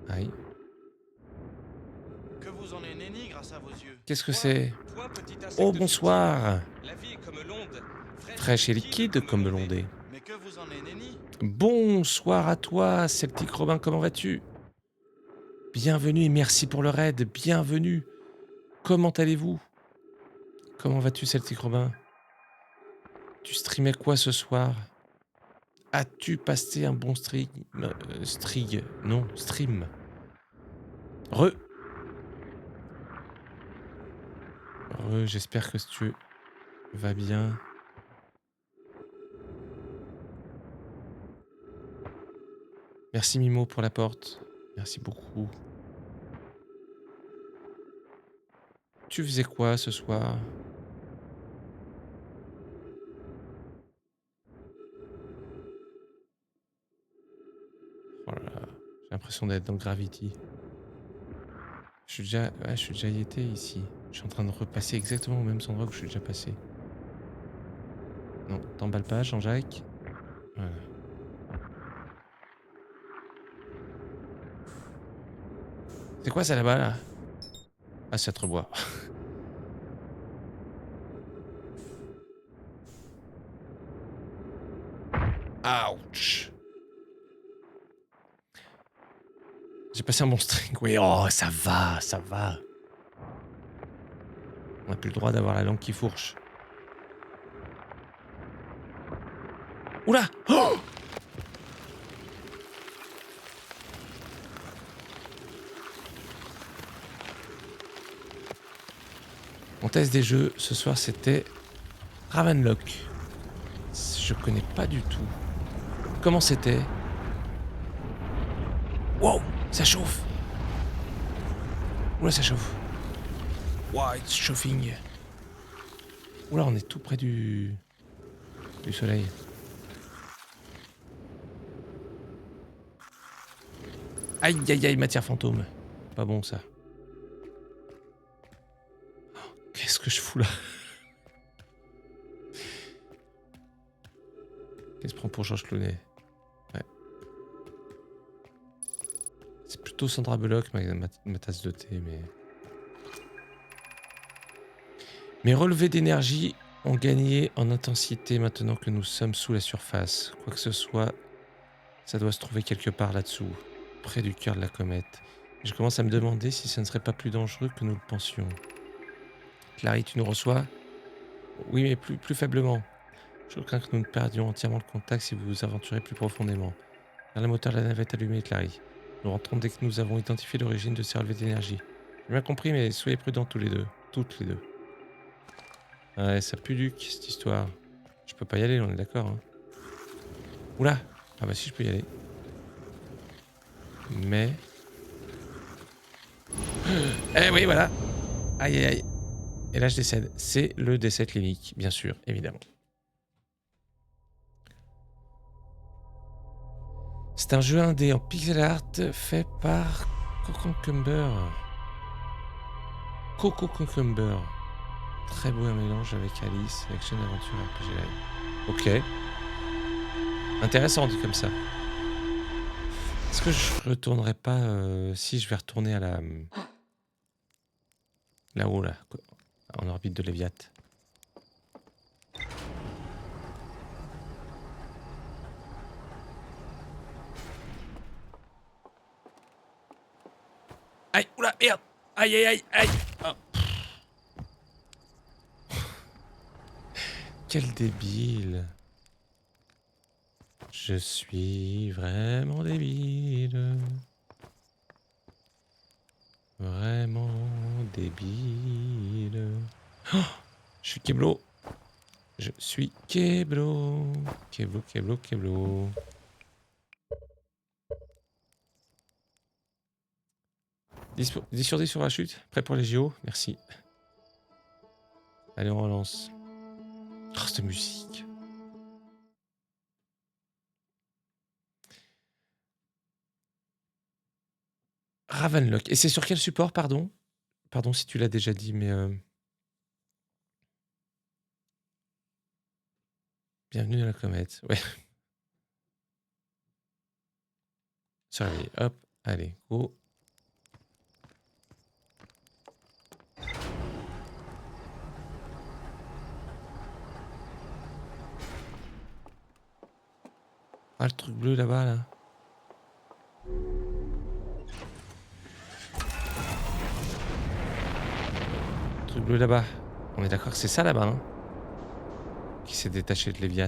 Aïe. Que vous en ait nenni grâce à vos yeux. Qu'est-ce que c'est? Toi, petit insecte Oh, subtil, bonsoir! la vie est comme l'onde, Fraîche et liquide comme l'ondée. Mais que vous en ait nenni. Bonsoir à toi, Celtic Robin, comment vas-tu? Bienvenue et merci pour le raid, bienvenue. Comment allez-vous? Comment vas-tu, Celtic Robin? Tu streamais quoi ce soir? As-tu passé un bon stream? Non, stream. J'espère que tu vas bien. Merci Mimo pour la porte. Merci beaucoup. Tu faisais quoi ce soir? Oh là là, j'ai l'impression d'être dans Gravity. Je suis déjà y été ici. Je suis en train de repasser exactement au même endroit où je suis déjà passé. Non, t'emballes pas, Jean-Jacques. Voilà. C'est quoi ça là-bas là? Ah, c'est à te revoir. Ouch. J'ai passé un bon string. Oui, oh, ça va, ça va. On n'a plus le droit d'avoir la langue qui fourche. Oula! Oh! Mon test des jeux ce soir c'était Ravenlock. Je connais pas du tout. Comment c'était? Wow! Ça chauffe! Oula, ça chauffe. Wow, it's chauffing. Oula, on est tout près du soleil. Aïe, aïe, aïe, matière fantôme. Pas bon, ça. Oh, qu'est-ce que je fous là? Qu'est-ce que prend pour Georges Clooney? Ouais. C'est plutôt Sandra Bullock, ma tasse de thé, mais... Mes relevés d'énergie ont gagné en intensité maintenant que nous sommes sous la surface. Quoi que ce soit Ça doit se trouver quelque part là-dessous, près du cœur de la comète. Je commence à me demander si ce ne serait pas plus dangereux que nous le pensions. Clary, tu nous reçois? Oui, mais plus faiblement. Je crains que nous ne perdions entièrement le contact si vous vous aventurez plus profondément. Car le moteur de la navette allumé, Clary. Nous rentrons dès que nous avons identifié l'origine de ces relevés d'énergie. J'ai bien compris, mais soyez prudents tous les deux. Toutes les deux. Ouais, ça pue Luc, cette histoire. Je peux pas y aller, on est d'accord, hein. Oula! Ah bah si, je peux y aller. Mais... Eh oui, voilà! Aïe, aïe, aïe. Et là, je décède. C'est le décès clinique, bien sûr, évidemment. C'est un jeu indé en pixel art fait par Coco Cucumber. Très beau un mélange avec Alice, Action Aventure RPG Live. Ok. Intéressant dit comme ça. Est-ce que je retournerai pas si je vais retourner à la... Là-haut, là. En orbite de Léviat. Aïe, oula, merde! Aïe, aïe, aïe, aïe! Oh. Quel débile! Je suis vraiment débile. Vraiment débile. Oh, je suis Keblo. Je suis Keblo. Keblo, Keblo, Keblo. 10 sur 10 sur la chute. Prêt pour les JO? Merci. Allez, on relance. Oh, cette musique. Ravenlock. Et c'est sur quel support, pardon? Pardon si tu l'as déjà dit, mais... Bienvenue dans la comète. Ouais. Surveiller. Hop. Allez, go. Ah, le truc bleu là-bas, là. Le truc bleu là-bas. On est d'accord que c'est ça là-bas, hein? Qui s'est détaché de Léviat.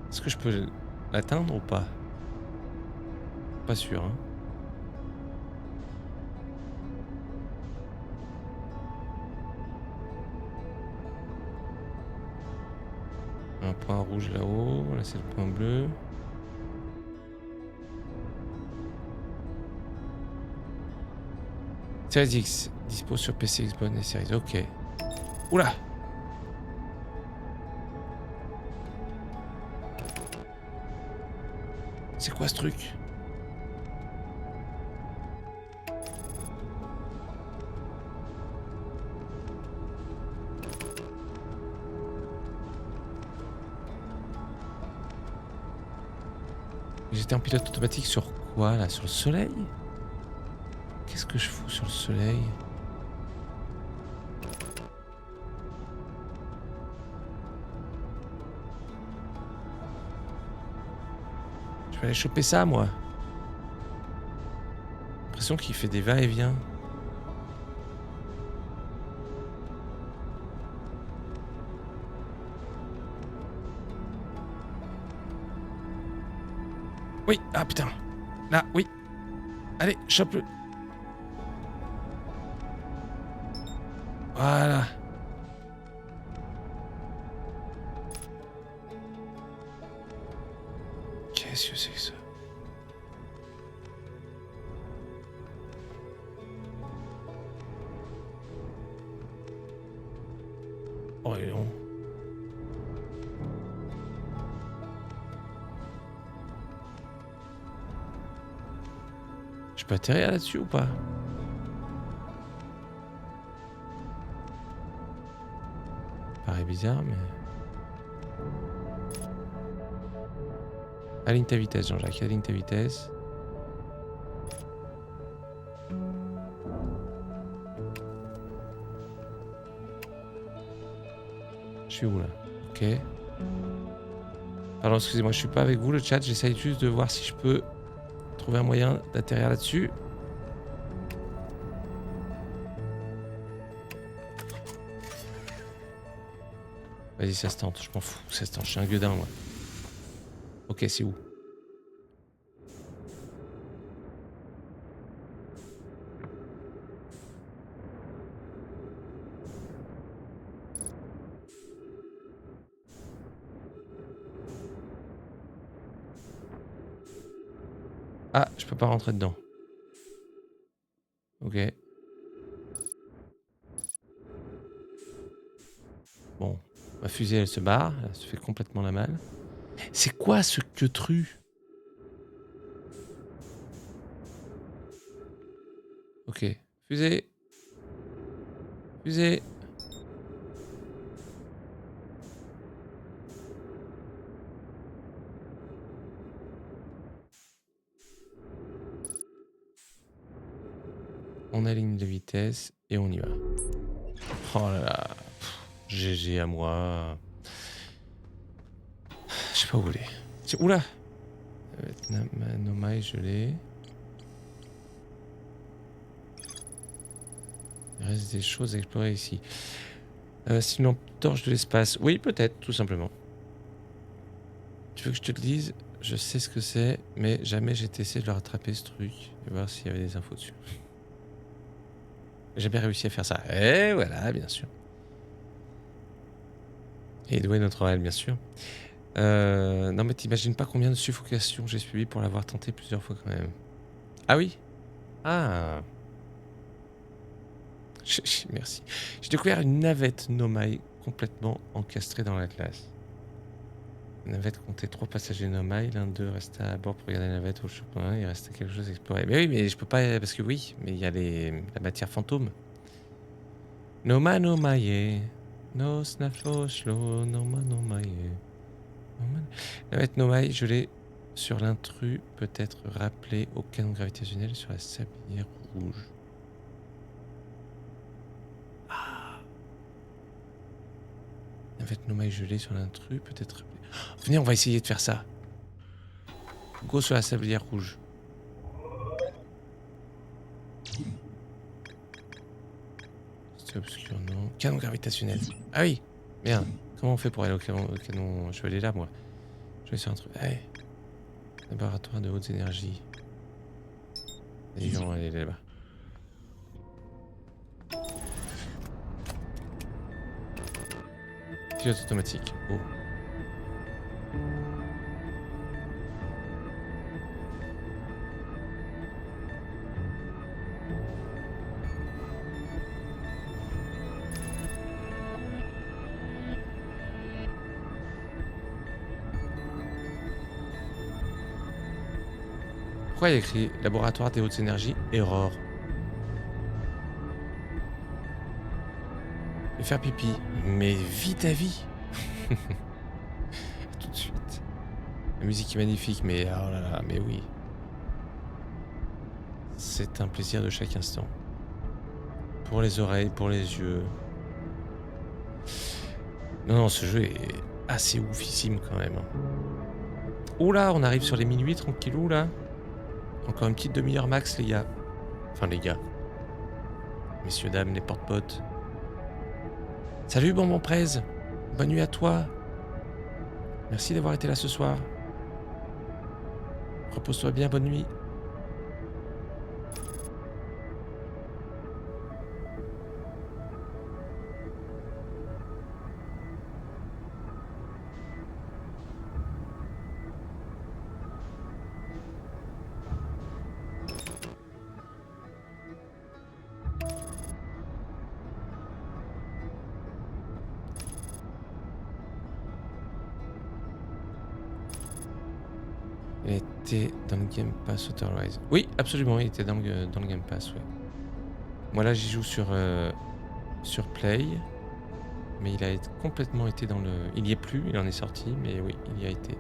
Est-ce que je peux l'atteindre ou pas? Pas sûr, hein. Un point rouge là-haut. Là, c'est le point bleu. Series X. Dispo sur PC, Xbox et Series. Ok. Oula! C'est quoi ce truc? J'étais en pilote automatique sur quoi là? Sur le soleil? Qu'est-ce que je fous sur le soleil? Je vais aller choper ça moi. J'ai l'impression qu'il fait des va-et-vient. Oui, ah putain. Là, oui. Allez, chope-le. Voilà. Qu'est-ce que c'est que ça? Oh, il est long. Je peux atterrir là-dessus ou pas? Paraît bizarre, mais... Aligne ta vitesse, Jean-Jacques. Aligne ta vitesse. Je suis où, là? Ok. Pardon, excusez-moi, je suis pas avec vous, le chat. J'essaye juste de voir si je peux trouver un moyen d'atterrir là-dessus. Vas-y, ça se tente, je m'en fous, ça se tente, je suis un gueudin, moi. Ok, c'est où? Ah, je peux pas rentrer dedans. Ok. Bon, ma fusée, elle se barre, elle se fait complètement la malle. C'est quoi ce queutru? Ok. Fusée. Fusée. On aligne les vitesses et on y va. Oh là là. GG à moi. Je sais pas où aller. Oula. Nomai, je l'ai. Il reste des choses à explorer ici. C'est une lampe torche de l'espace. Oui, peut-être, tout simplement. Tu veux que je te le dise? Je sais ce que c'est, mais jamais j'ai essayé de le rattraper, ce truc. Et voir s'il y avait des infos dessus. J'ai jamais réussi à faire ça. Et voilà, bien sûr. Et doué notre oral, bien sûr. Non, mais t'imagines pas combien de suffocations j'ai subi pour l'avoir tenté plusieurs fois quand même. Ah oui? Ah. Merci. J'ai découvert une navette Nomai complètement encastrée dans l'Atlas. La navette comptait 3 passagers Nomai, l'un d'eux restait à bord pour regarder la navette au chemin, il restait quelque chose à explorer. Mais oui, mais je peux pas, parce que oui, mais il y a la matière fantôme. Noma Nomaye, no snafloshlo, Noma Nomaye. Navette Nomai, je l'ai sur l'intrus, peut-être rappelé au canon gravitationnel sur la sablière rouge. Navette Nomai gelée sur l'intrus, peut-être... Venez, on va essayer de faire ça. Go sur la sablière rouge. C'est obscur, non. Canon gravitationnel. Ah oui. Merde. Comment on fait pour aller au canon... Je vais aller là, moi. Je vais sur un truc... Allez. Laboratoire de hautes énergies. Vas-y, on va aller là-bas. Pilote automatique. Oh. Pourquoi il y a écrit laboratoire des hautes énergies, erreur? Et faire pipi. Mais vite à vie. Tout de suite. La musique est magnifique, mais oh là là, mais oui. C'est un plaisir de chaque instant. Pour les oreilles, pour les yeux. Non, non, ce jeu est assez oufissime quand même. Oula, on arrive sur les minuit, tranquillou là. Encore une petite demi-heure max, les gars. Enfin, les gars. Messieurs, dames, les porte-potes. Salut, bonbon Prez. Bonne nuit à toi. Merci d'avoir été là ce soir. Repose-toi bien, bonne nuit. Il était dans le Game Pass Outer Rise. Oui, absolument, il était dans le Game Pass, ouais. Moi là, j'y joue sur Play. Mais il a complètement été dans le... Il y est plus, il en est sorti, mais oui, il y a été.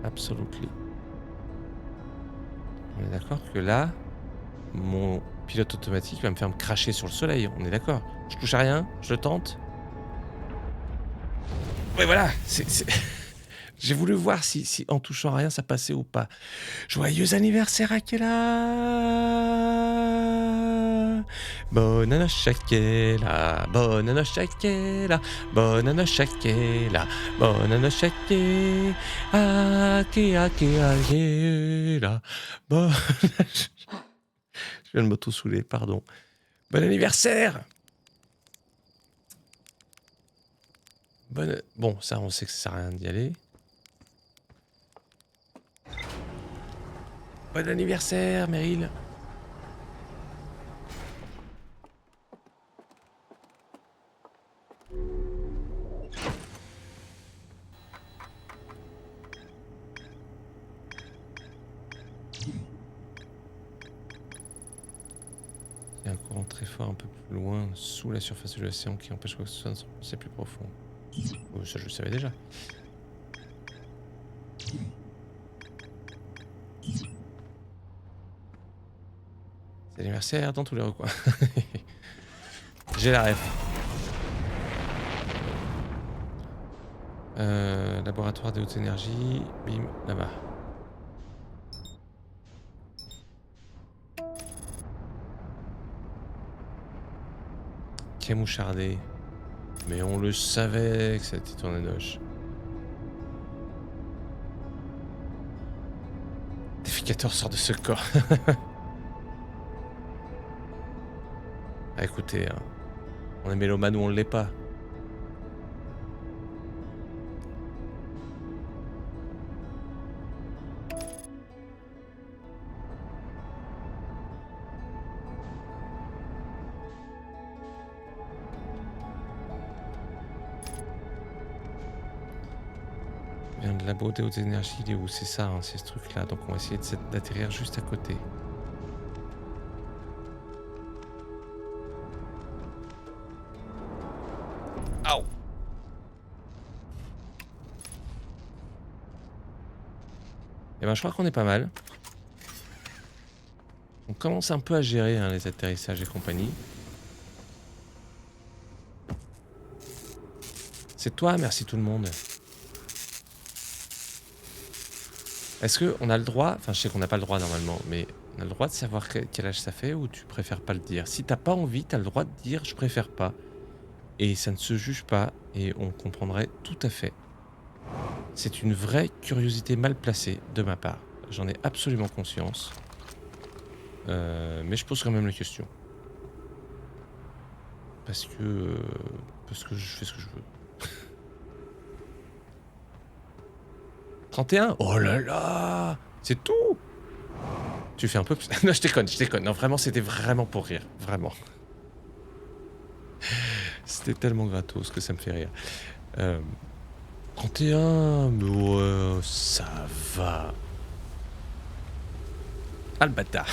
Absolutely. On est d'accord que là, mon pilote automatique va me faire me cracher sur le soleil. On est d'accord? Je touche à rien, je le tente. Ouais, voilà, j'ai voulu voir si en touchant à rien ça passait ou pas. Joyeux anniversaire Akela! Bonne noche Akela, bonne noche Akela, bonne noche Akela, bonne noche Akela, Akela, bonne... Je viens de m'auto-saouler, pardon. Bon anniversaire! Bon, ça, on sait que ça sert à rien d'y aller. Bon anniversaire, Meryl! Il y a un courant très fort un peu plus loin, sous la surface de l'océan, qui empêche quoi que ce soit de s'enfoncer plus profond. Oh, ça, je le savais déjà. C'est l'anniversaire dans tous les recoins. J'ai la ref. Laboratoire des hautes énergies. Bim, là-bas. Quai mouchardé. Mais on le savait que c'était Tornadoche. Déficateur sort de ce corps. Ah, écoutez, hein, on est mélomane ou on ne l'est pas. Vient de labo des hautes énergies, il est où? C'est ça, hein, c'est ce truc-là. Donc on va essayer d'atterrir juste à côté. Aouh! Eh ben je crois qu'on est pas mal. On commence un peu à gérer hein, les atterrissages et compagnie. C'est toi, merci tout le monde. Est-ce qu'on a le droit, enfin je sais qu'on n'a pas le droit normalement, mais on a le droit de savoir quel âge ça fait ou tu préfères pas le dire? Si t'as pas envie, t'as le droit de dire je préfère pas. Et ça ne se juge pas et on comprendrait tout à fait. C'est une vraie curiosité mal placée de ma part. J'en ai absolument conscience. Mais je pose quand même la question. Parce que je fais ce que je veux. 31? Oh là là! C'est tout! Tu fais un peu... Non, je déconne. Non, vraiment, c'était vraiment pour rire. Vraiment. C'était tellement gratos que ça me fait rire. 31, mais ouais, ça va. Ah, le bâtard.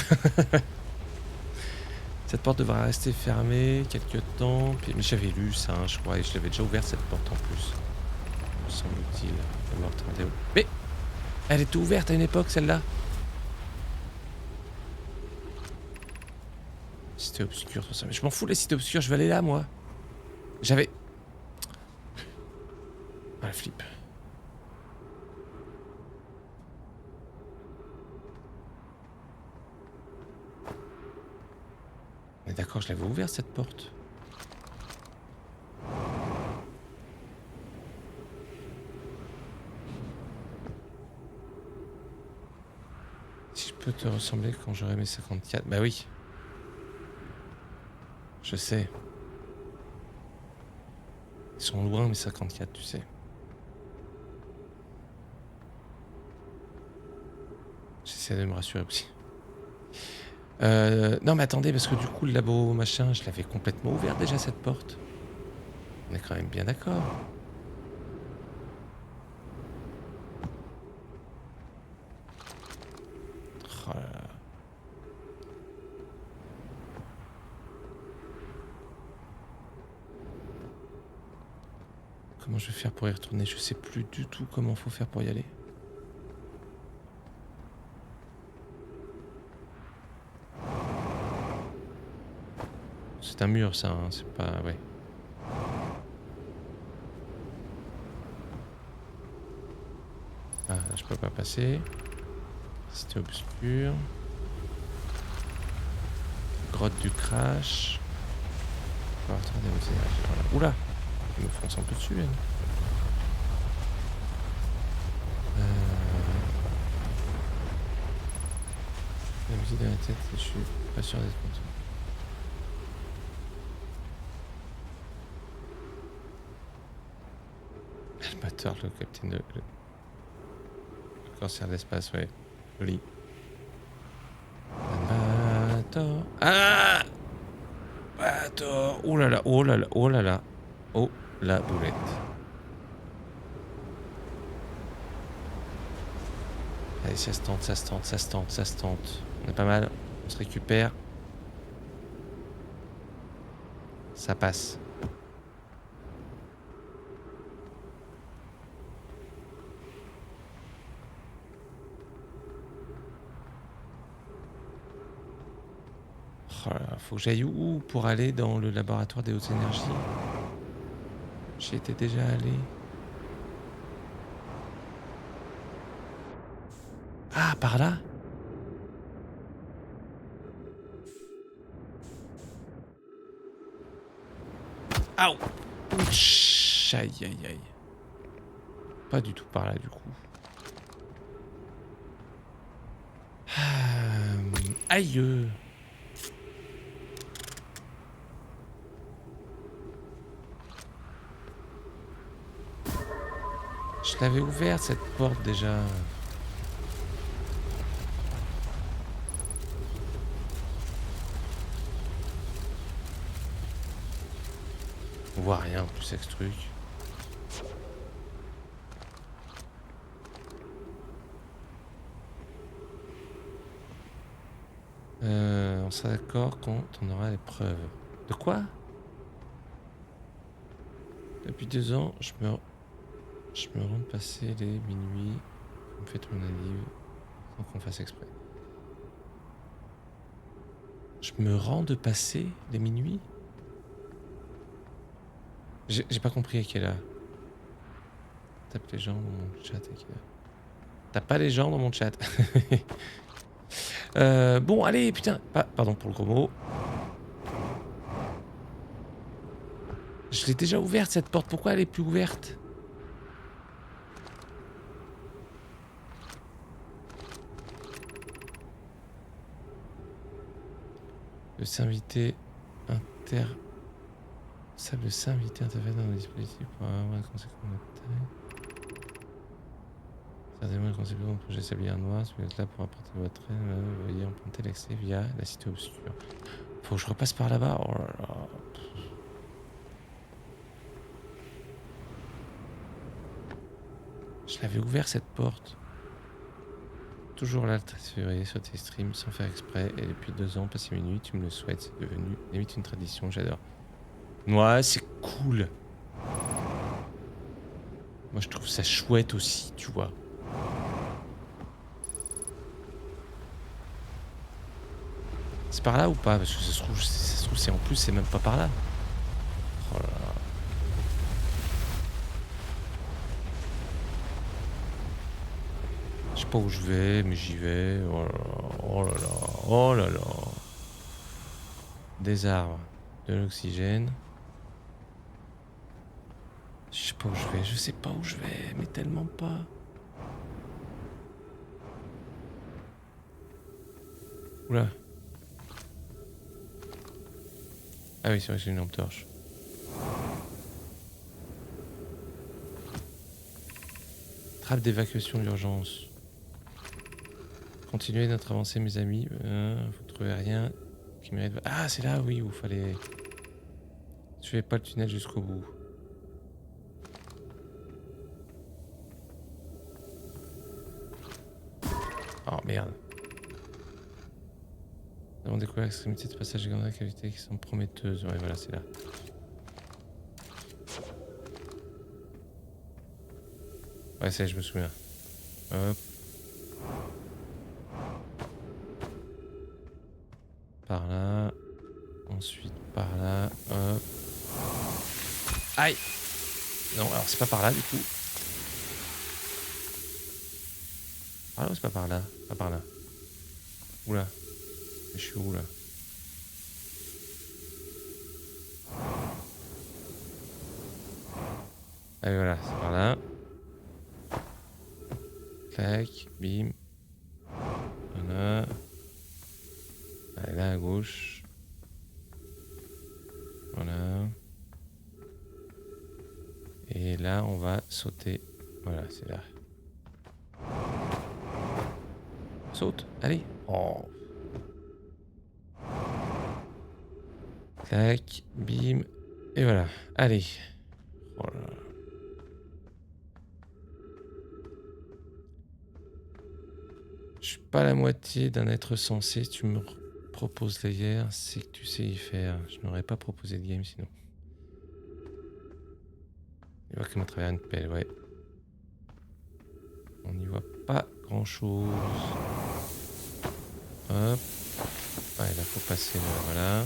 Cette porte devra rester fermée quelques temps. Puis, mais j'avais lu ça, hein, je crois, et je l'avais déjà ouverte cette porte en plus. Me semble-t-il. Mais elle était ouverte à une époque, celle-là. Cité obscure, tout ça. Mais je m'en fous les cités obscures, je vais aller là, moi. J'avais... Ah, la flip. Mais d'accord, je l'avais ouverte cette porte. Si je peux te ressembler quand j'aurai mes 54... Bah oui. Je sais. Ils sont loin mes 54, tu sais. J'essaie de me rassurer aussi. Non mais attendez, parce que du coup le labo machin, je l'avais complètement ouvert déjà cette porte. On est quand même bien d'accord. Oh là là. Comment je vais faire pour y retourner? Je sais plus du tout comment faut faire pour y aller. C'est un mur ça, hein, c'est pas... Ouais. je peux pas passer. Cité obscure. Grotte du crash. Laboratoire des hautes énergies. Voilà. Oula, il me fonce un peu dessus. Elle. La musique dans la tête, je suis pas sûr d'être content. Albator, le capitaine de... Le corsaire de l'espace, ouais. Joli. Albator... Ah Albator. Oh là là, oh là là, oh là là. Oh, la boulette. Allez, ça se tente, ça se tente, ça se tente, ça se tente. On est pas mal, on se récupère. Ça passe. Oh là là, faut que j'aille où pour aller dans le laboratoire des hautes énergies? J'y étais déjà allé. Ah, par là? Aouh! Ouch! Aïe, aïe, aïe. Pas du tout par là, du coup. Aïe! Je l'avais ouverte, cette porte, déjà. On voit rien en plus avec ce truc. On sera d'accord quand on aura les preuves. De quoi? Depuis 2 ans, je me rends passer les minuit. Vous me faites mon avis sans qu'on fasse exprès. Je me rends de passer les minuit? J'ai pas compris à quelle heure. Tape les gens dans mon chat à quelle heure. T'as pas les gens dans mon chat. Bon, allez, putain. Pardon pour le gros mot. Je l'ai déjà ouverte cette porte. Pourquoi elle est plus ouverte? Le s'inviter ça le s'inviter interfère dans le dispositif pour avoir un conséquence de taille. Certainement le conséquence du projet sablier noir, si vous êtes là pour apporter votre aide, vous voyez emprunter l'accès via la cité obscure. Faut que je repasse par là-bas. Oh là là. Je l'avais ouvert cette porte. Toujours là le 13 février sur tes streams sans faire exprès. Et depuis 2 ans, passé minuit, tu me le souhaites. C'est devenu limite une tradition, j'adore. Ouais, c'est cool. Moi, je trouve ça chouette aussi, tu vois. C'est par là ou pas? Parce que ça se trouve, c'est en plus, c'est même pas par là. Oh là là. Je sais pas où je vais, mais j'y vais. Oh là là, oh là là, oh là là. Des arbres, de l'oxygène. Je sais pas où je vais, je sais pas où je vais, mais tellement pas. Oula. Ah oui, c'est vrai que j'ai une lampe torche. Trappe d'évacuation d'urgence. Continuez notre avancée, mes amis. Vous trouvez rien qui mérite... Ah, c'est là, oui, où fallait... Suivez pas le tunnel jusqu'au bout. Oh, merde. Nous avons découvert l'extrémité de ce passage de grande qualité qui sont prometteuses. Ouais, voilà, c'est là. Ouais, ça, je me souviens. Hop. Par là. Ensuite, par là. Hop. Aïe! Non, alors c'est pas par là, du coup. Par là ou c'est pas par là? Pas par là. Oula. Je suis où là? Allez voilà, c'est par là. Clac, bim. Voilà. Allez là à gauche. Voilà. Et là on va sauter. Voilà, c'est là. Saute, allez. Oh. Clac, bim. Et voilà. Allez. Oh là là. Je suis pas la moitié d'un être sensé. Si tu me proposes la guerre, c'est que tu sais y faire. Je n'aurais pas proposé de game sinon. Il voit comme à travers une pelle, ouais. On n'y voit pas grand chose. Hop. Ouais, là faut passer là, voilà.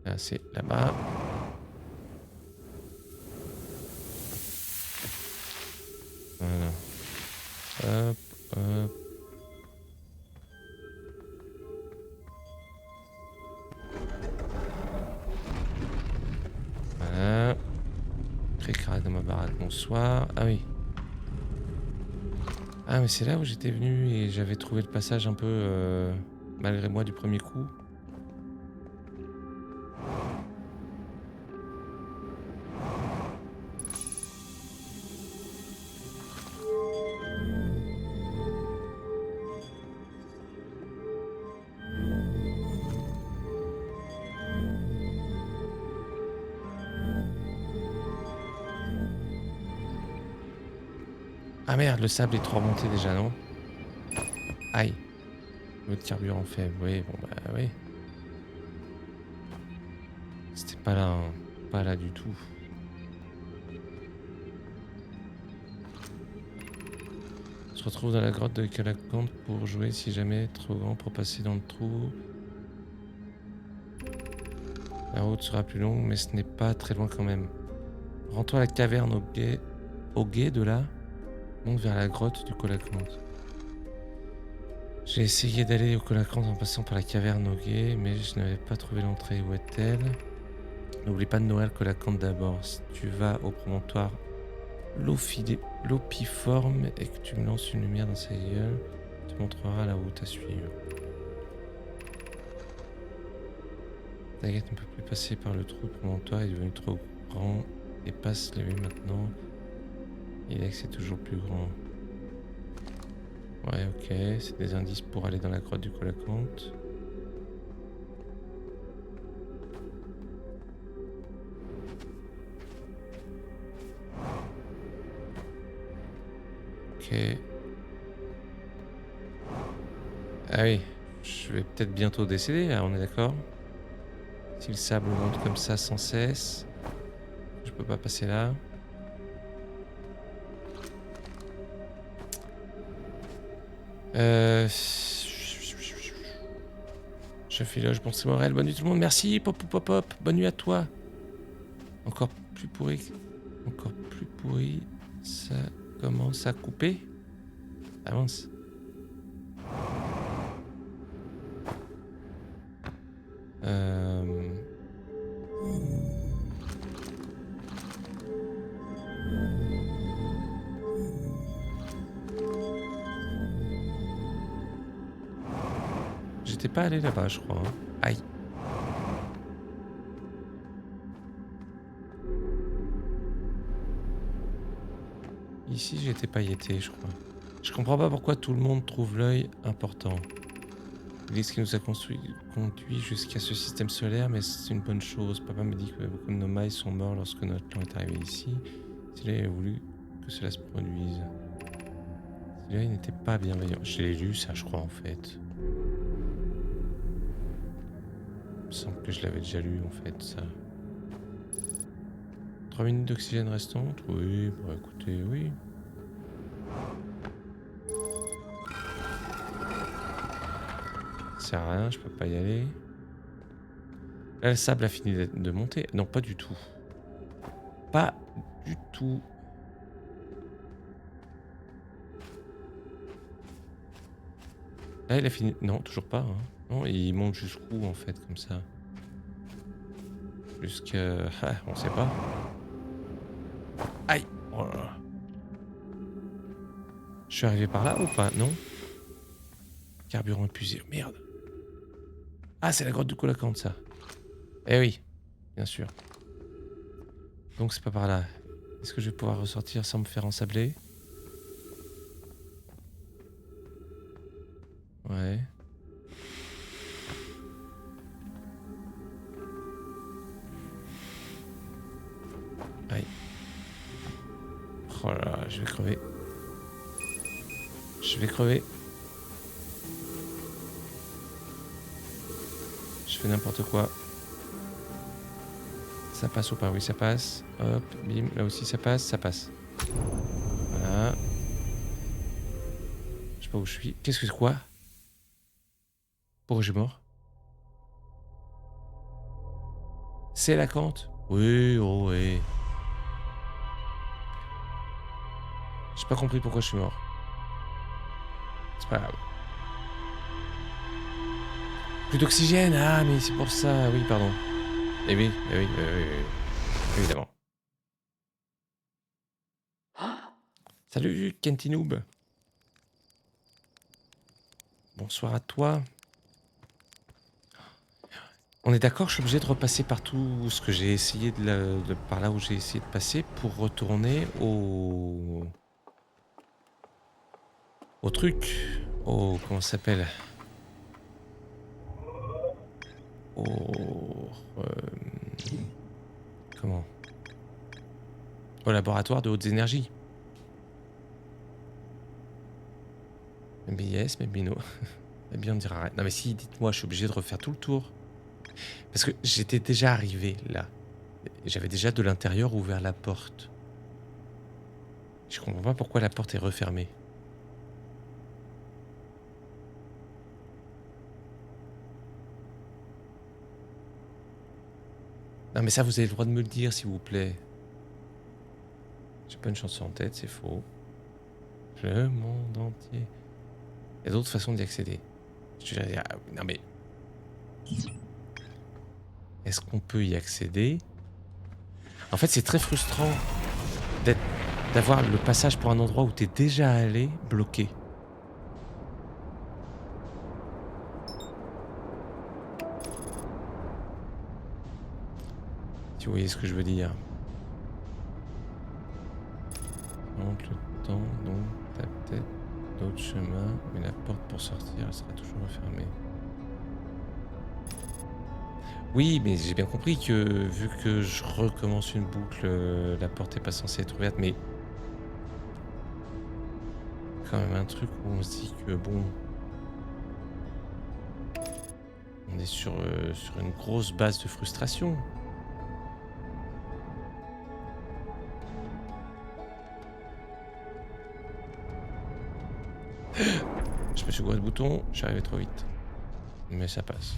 Là c'est là-bas. Voilà. Hop, hop. Voilà. Cré-crac dans ma baraque, bonsoir. Ah oui. Ah mais c'est là où j'étais venu et j'avais trouvé le passage un peu malgré moi du premier coup. Ah merde, le sable est trop remonté déjà, non? Aïe. Le carburant faible, oui, bon bah oui. C'était pas là, hein. Pas là du tout. On se retrouve dans la grotte de Calacante pour jouer si jamais trop grand pour passer dans le trou. La route sera plus longue, mais ce n'est pas très loin quand même. Rends-toi à la caverne au guet de là. Monte vers la grotte du Colacante. J'ai essayé d'aller au Colacante en passant par la caverne au guet, mais je n'avais pas trouvé l'entrée. Où est-elle? N'oublie pas de nourrir le Colacante d'abord. Si tu vas au promontoire l'opiforme et que tu me lances une lumière dans sa gueule, tu te montrera la route à suivre. Daguette ne peut plus passer par le trou de promontoire, il est devenu trop grand. Dépasse-le maintenant. Il est que c'est toujours plus grand. Ouais, ok, c'est des indices pour aller dans la grotte du Colacante. Ok. Ah oui, je vais peut-être bientôt décéder, là, on est d'accord? Si le sable monte comme ça sans cesse, je peux pas passer là. Chef Éloge, bon c'est Morel, bonne nuit tout le monde, merci, pop pop pop pop, bonne nuit à toi. Encore plus pourri, ça commence à couper. Avance. J'étais pas allé là-bas, je crois. Hein. Aïe. Ici, j'étais pas y été, je crois. Je comprends pas pourquoi tout le monde trouve l'œil important. L'église qui nous a conduit jusqu'à ce système solaire, mais c'est une bonne chose. Papa me dit que beaucoup de nos mailles sont morts lorsque notre clan est arrivé ici. S'il avait voulu que cela se produise. Celui-là, il n'était pas bienveillant. Je l'ai lu, ça, je crois, en fait. Il me semble que je l'avais déjà lu, en fait, ça. 3 minutes d'oxygène restantes? Oui, bah écoutez, oui. Ça sert à rien, je peux pas y aller. Là, le sable a fini de monter. Non, pas du tout. Pas du tout. Là, il a fini. Non, toujours pas. Hein. Non, il monte jusqu'où en fait, comme ça? Jusqu'à. Ah, on sait pas. Aïe! Oh là là. Je suis arrivé par là ou pas? Non? Carburant épuisé. Merde. Ah, c'est la grotte du Colacante, ça. Eh oui, bien sûr. Donc c'est pas par là. Est-ce que je vais pouvoir ressortir sans me faire ensabler? Ouais. Aïe. Oh là là, je vais crever. Je vais crever. Je fais n'importe quoi. Ça passe ou pas? Oui, ça passe. Hop, bim. Là aussi, ça passe. Ça passe. Voilà. Je sais pas où je suis. Qu'est-ce que c'est quoi? Pourquoi je suis mort? C'est la cante? Oui, oh oui. J'ai pas compris pourquoi je suis mort. C'est pas grave. Plus d'oxygène? Ah, mais c'est pour ça. Oui, pardon. Eh oui, eh oui, évidemment. Salut, Kentinoob. Bonsoir à toi. On est d'accord, je suis obligé de repasser par tout ce que j'ai essayé par là où j'ai essayé de passer pour retourner au truc. Comment ça s'appelle? Euh, comment? Au laboratoire de hautes énergies. Mais yes, mais bino. Eh bien, on dira rien. Non, mais si, dites-moi, je suis obligé de refaire tout le tour. Parce que j'étais déjà arrivé là. J'avais déjà de l'intérieur ouvert la porte. Je comprends pas pourquoi la porte est refermée. Non, mais ça, vous avez le droit de me le dire, s'il vous plaît. J'ai pas une chanson en tête, c'est faux. Le monde entier. Il y a d'autres façons d'y accéder. Non, mais. Est-ce qu'on peut y accéder? En fait, c'est très frustrant d'avoir le passage pour un endroit où t'es déjà allé bloqué. Si vous voyez ce que je veux dire. Monte le temps, donc t'as peut-être d'autres chemins, mais la porte pour sortir, elle sera toujours refermée. Oui, mais j'ai bien compris que vu que je recommence une boucle, la porte est pas censée être ouverte, mais quand même un truc où on se dit que bon, on est sur une grosse base de frustration. Je me suis gouré le bouton, je suis arrivé trop vite. Mais ça passe.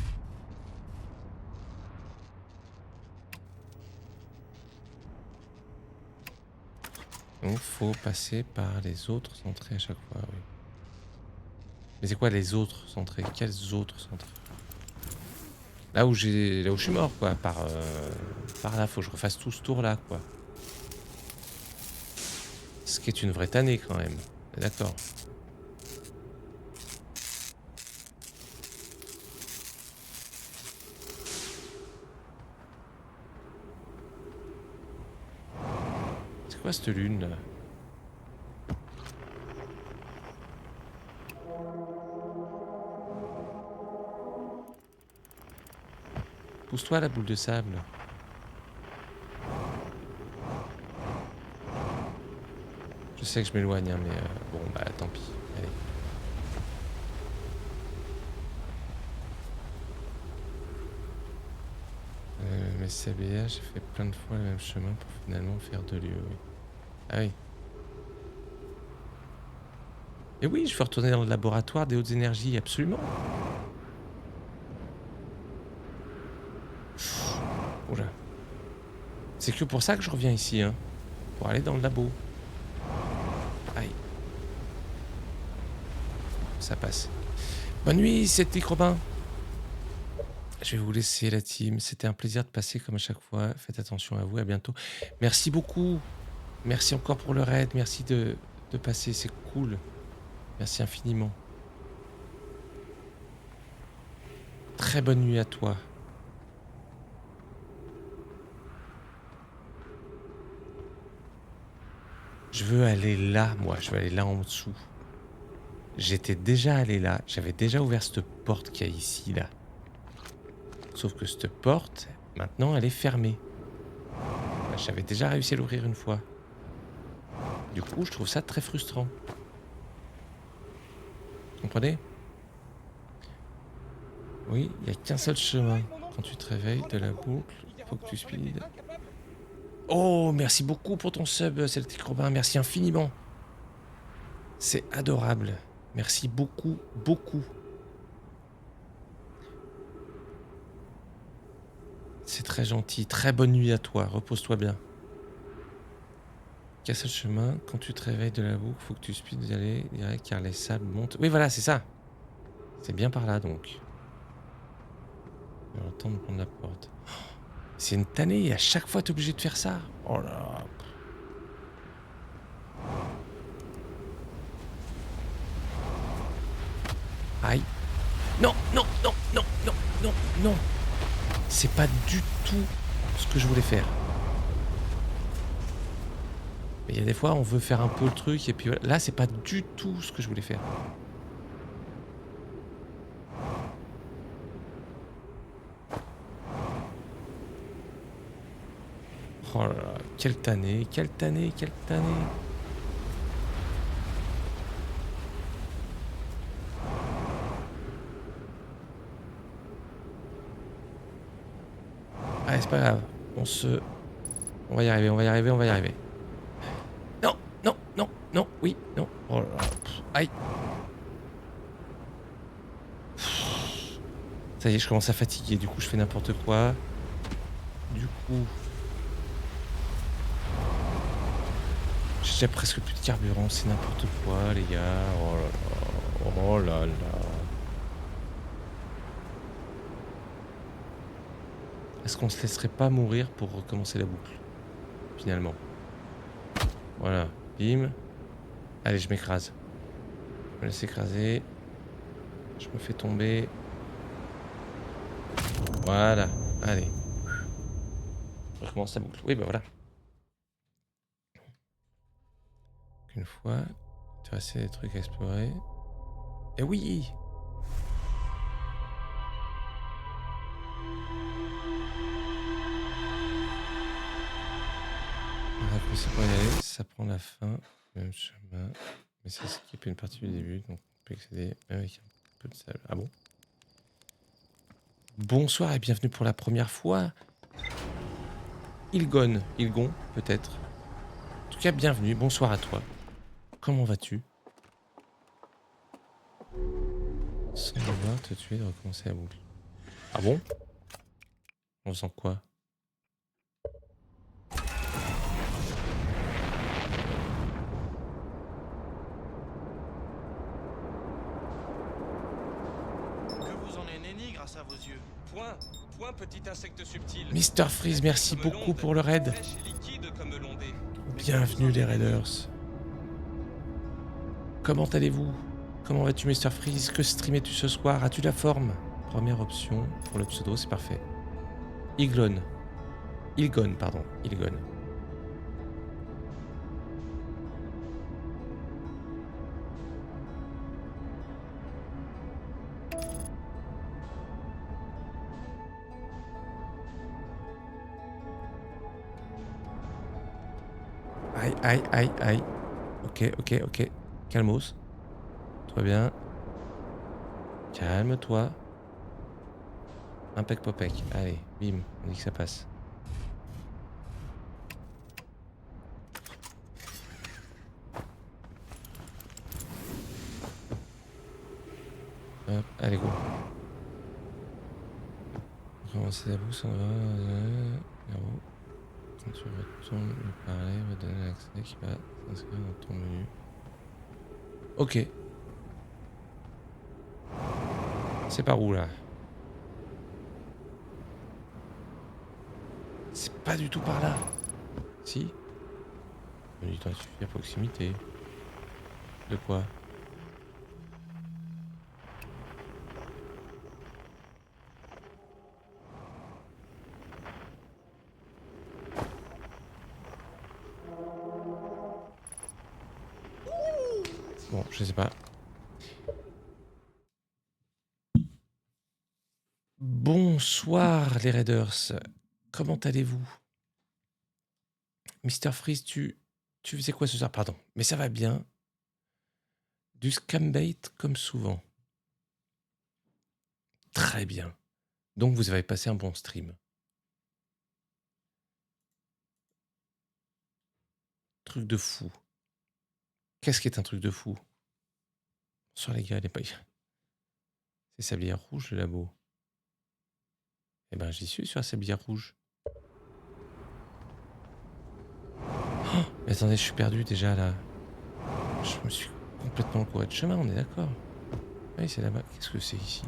Donc faut passer par les autres entrées à chaque fois, oui. Mais c'est quoi les autres entrées? Quelles autres entrées? Là où je suis mort, quoi. Par là, faut que je refasse tout ce tour là, quoi. Ce qui est une vraie tannée quand même. D'accord. C'est quoi cette lune là? Pousse-toi la boule de sable. Je sais que je m'éloigne, hein, mais bon, bah tant pis. Allez. Mais CBA, j'ai fait plein de fois le même chemin pour finalement faire 2 lieux, oui. Ah oui. Et oui, je veux retourner dans le laboratoire des hautes énergies, absolument. Oula. C'est que pour ça que je reviens ici, hein. pour aller dans le labo. Aïe. Ça passe. Bonne nuit, c'est Tic Robin. Je vais vous laisser la team. C'était un plaisir de passer comme à chaque fois. Faites attention à vous. À bientôt. Merci beaucoup. Merci encore pour le raid. Merci de passer. C'est cool. Merci infiniment. Très bonne nuit à toi. Je veux aller là, moi. Je veux aller là en dessous. J'étais déjà allé là. J'avais déjà ouvert cette porte qu'il y a ici, là. Sauf que cette porte, maintenant, elle est fermée. J'avais déjà réussi à l'ouvrir une fois. Du coup, je trouve ça très frustrant. Vous comprenez? Oui, il n'y a qu'un seul chemin. Quand tu te réveilles de la boucle, il faut que tu speed. Oh, merci beaucoup pour ton sub, Celtic Robin. Merci infiniment. C'est adorable. Merci beaucoup, beaucoup. C'est très gentil. Très bonne nuit à toi. Repose-toi bien. Qu'un seul chemin. Quand tu te réveilles de la boucle, il faut que tu speed y aller direct car les sables montent. Oui, voilà, c'est ça. C'est bien par là, donc. On va attendre de prendre la porte. C'est une tannée. Et à chaque fois, t'es obligé de faire ça. Oh là là. Aïe. Non, non, non, non, non, non, non. C'est pas du tout ce que je voulais faire. Mais il y a des fois, on veut faire un peu le truc et puis voilà. Là, c'est pas du tout ce que je voulais faire. Oh là là, quelle tannée, quelle tannée, quelle tannée. Allez, c'est pas grave. On va y arriver, on va y arriver, on va y arriver. Non, non, non, non, oui, non. Oh là là. Aïe. Ça y est, je commence à fatiguer. Du coup, je fais n'importe quoi. Du coup... J'ai presque plus de carburant. C'est n'importe quoi, les gars. Oh là là. Oh là là. Est-ce qu'on se laisserait pas mourir pour recommencer la boucle? Finalement. Voilà. Bim. Allez, je m'écrase. Je me laisse écraser. Je me fais tomber. Voilà. Allez. Je recommence la boucle. Oui, bah voilà. Une fois. Tu as des trucs à explorer. Et oui! C'est pour y aller, ça prend la fin, même chemin, mais ça skip une partie du début, donc on peut accéder avec un peu de sable. Ah bon? Bonsoir et bienvenue pour la première fois. Ilgon, peut-être. En tout cas, bienvenue, bonsoir à toi. Comment vas-tu? Sans devoir te tuer, de recommencer la boucle. Ah bon? En faisant quoi? Grâce à vos yeux. Point, point, petit insecte subtil. Mister Freeze, merci beaucoup pour le raid. Bienvenue les raiders. Comment allez-vous? Comment vas-tu, Mister Freeze? Que streamais-tu ce soir? As-tu la forme? Première option pour le pseudo, c'est parfait. Ilgon, pardon. Ilgon. Aïe, aïe, aïe, aïe. Ok. Calmos. Tout va bien. Calme-toi. Impec popec. Allez, bim. On dit que ça passe. Hop, allez, go. Commencer la boue, ça va. Quand tu retournes le parler, va donner l'accès qui va s'inscrire dans ton menu. Ok. C'est par où là? C'est pas du tout par là. Si? Mais il suffit à proximité. De quoi? Bon, je sais pas. Bonsoir les Raiders. Comment allez-vous? Mister Freeze, tu faisais quoi ce soir? Pardon, mais ça va bien. Du scambait comme souvent. Très bien. Donc vous avez passé un bon stream. Truc de fou. Qu'est-ce qui est un truc de fou? Bonsoir les gars, elle est pas... C'est Sablière Rouge le labo. Eh ben j'y suis sur la Sablière Rouge. Oh, mais attendez, je suis perdu déjà là. Je me suis complètement couru de chemin, on est d'accord. Oui, c'est là-bas. Qu'est-ce que c'est ici?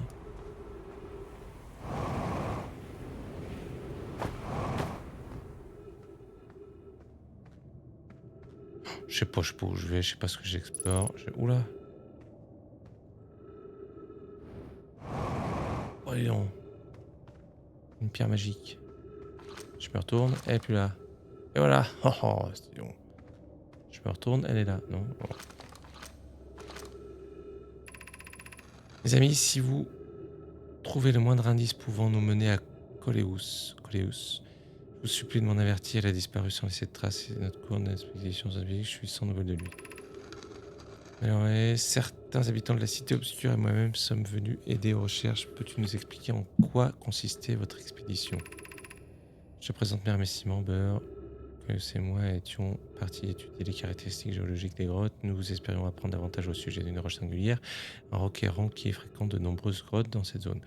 Je sais pas où je vais, je sais pas ce que j'explore. Oula. Oh, dis donc. Une pierre magique. Je me retourne, elle est plus là. Et voilà. Oh, oh, c'est bon. Je me retourne, elle est là. Non. Oh. Les amis, si vous trouvez le moindre indice pouvant nous mener à Coléus, je vous supplie de m'en avertir. Elle a disparu sans laisser de traces. Notre cours d'expédition, je suis sans nouvelles de lui. Alors, certains habitants de la cité obscure et moi-même sommes venus aider aux recherches. Peux-tu nous expliquer en quoi consistait votre expédition? Je présente mes remerciements, Beurre. C'est moi étions partis étudier les caractéristiques géologiques des grottes. Nous espérions apprendre davantage au sujet d'une roche singulière, un roc errant qui fréquente de nombreuses grottes dans cette zone.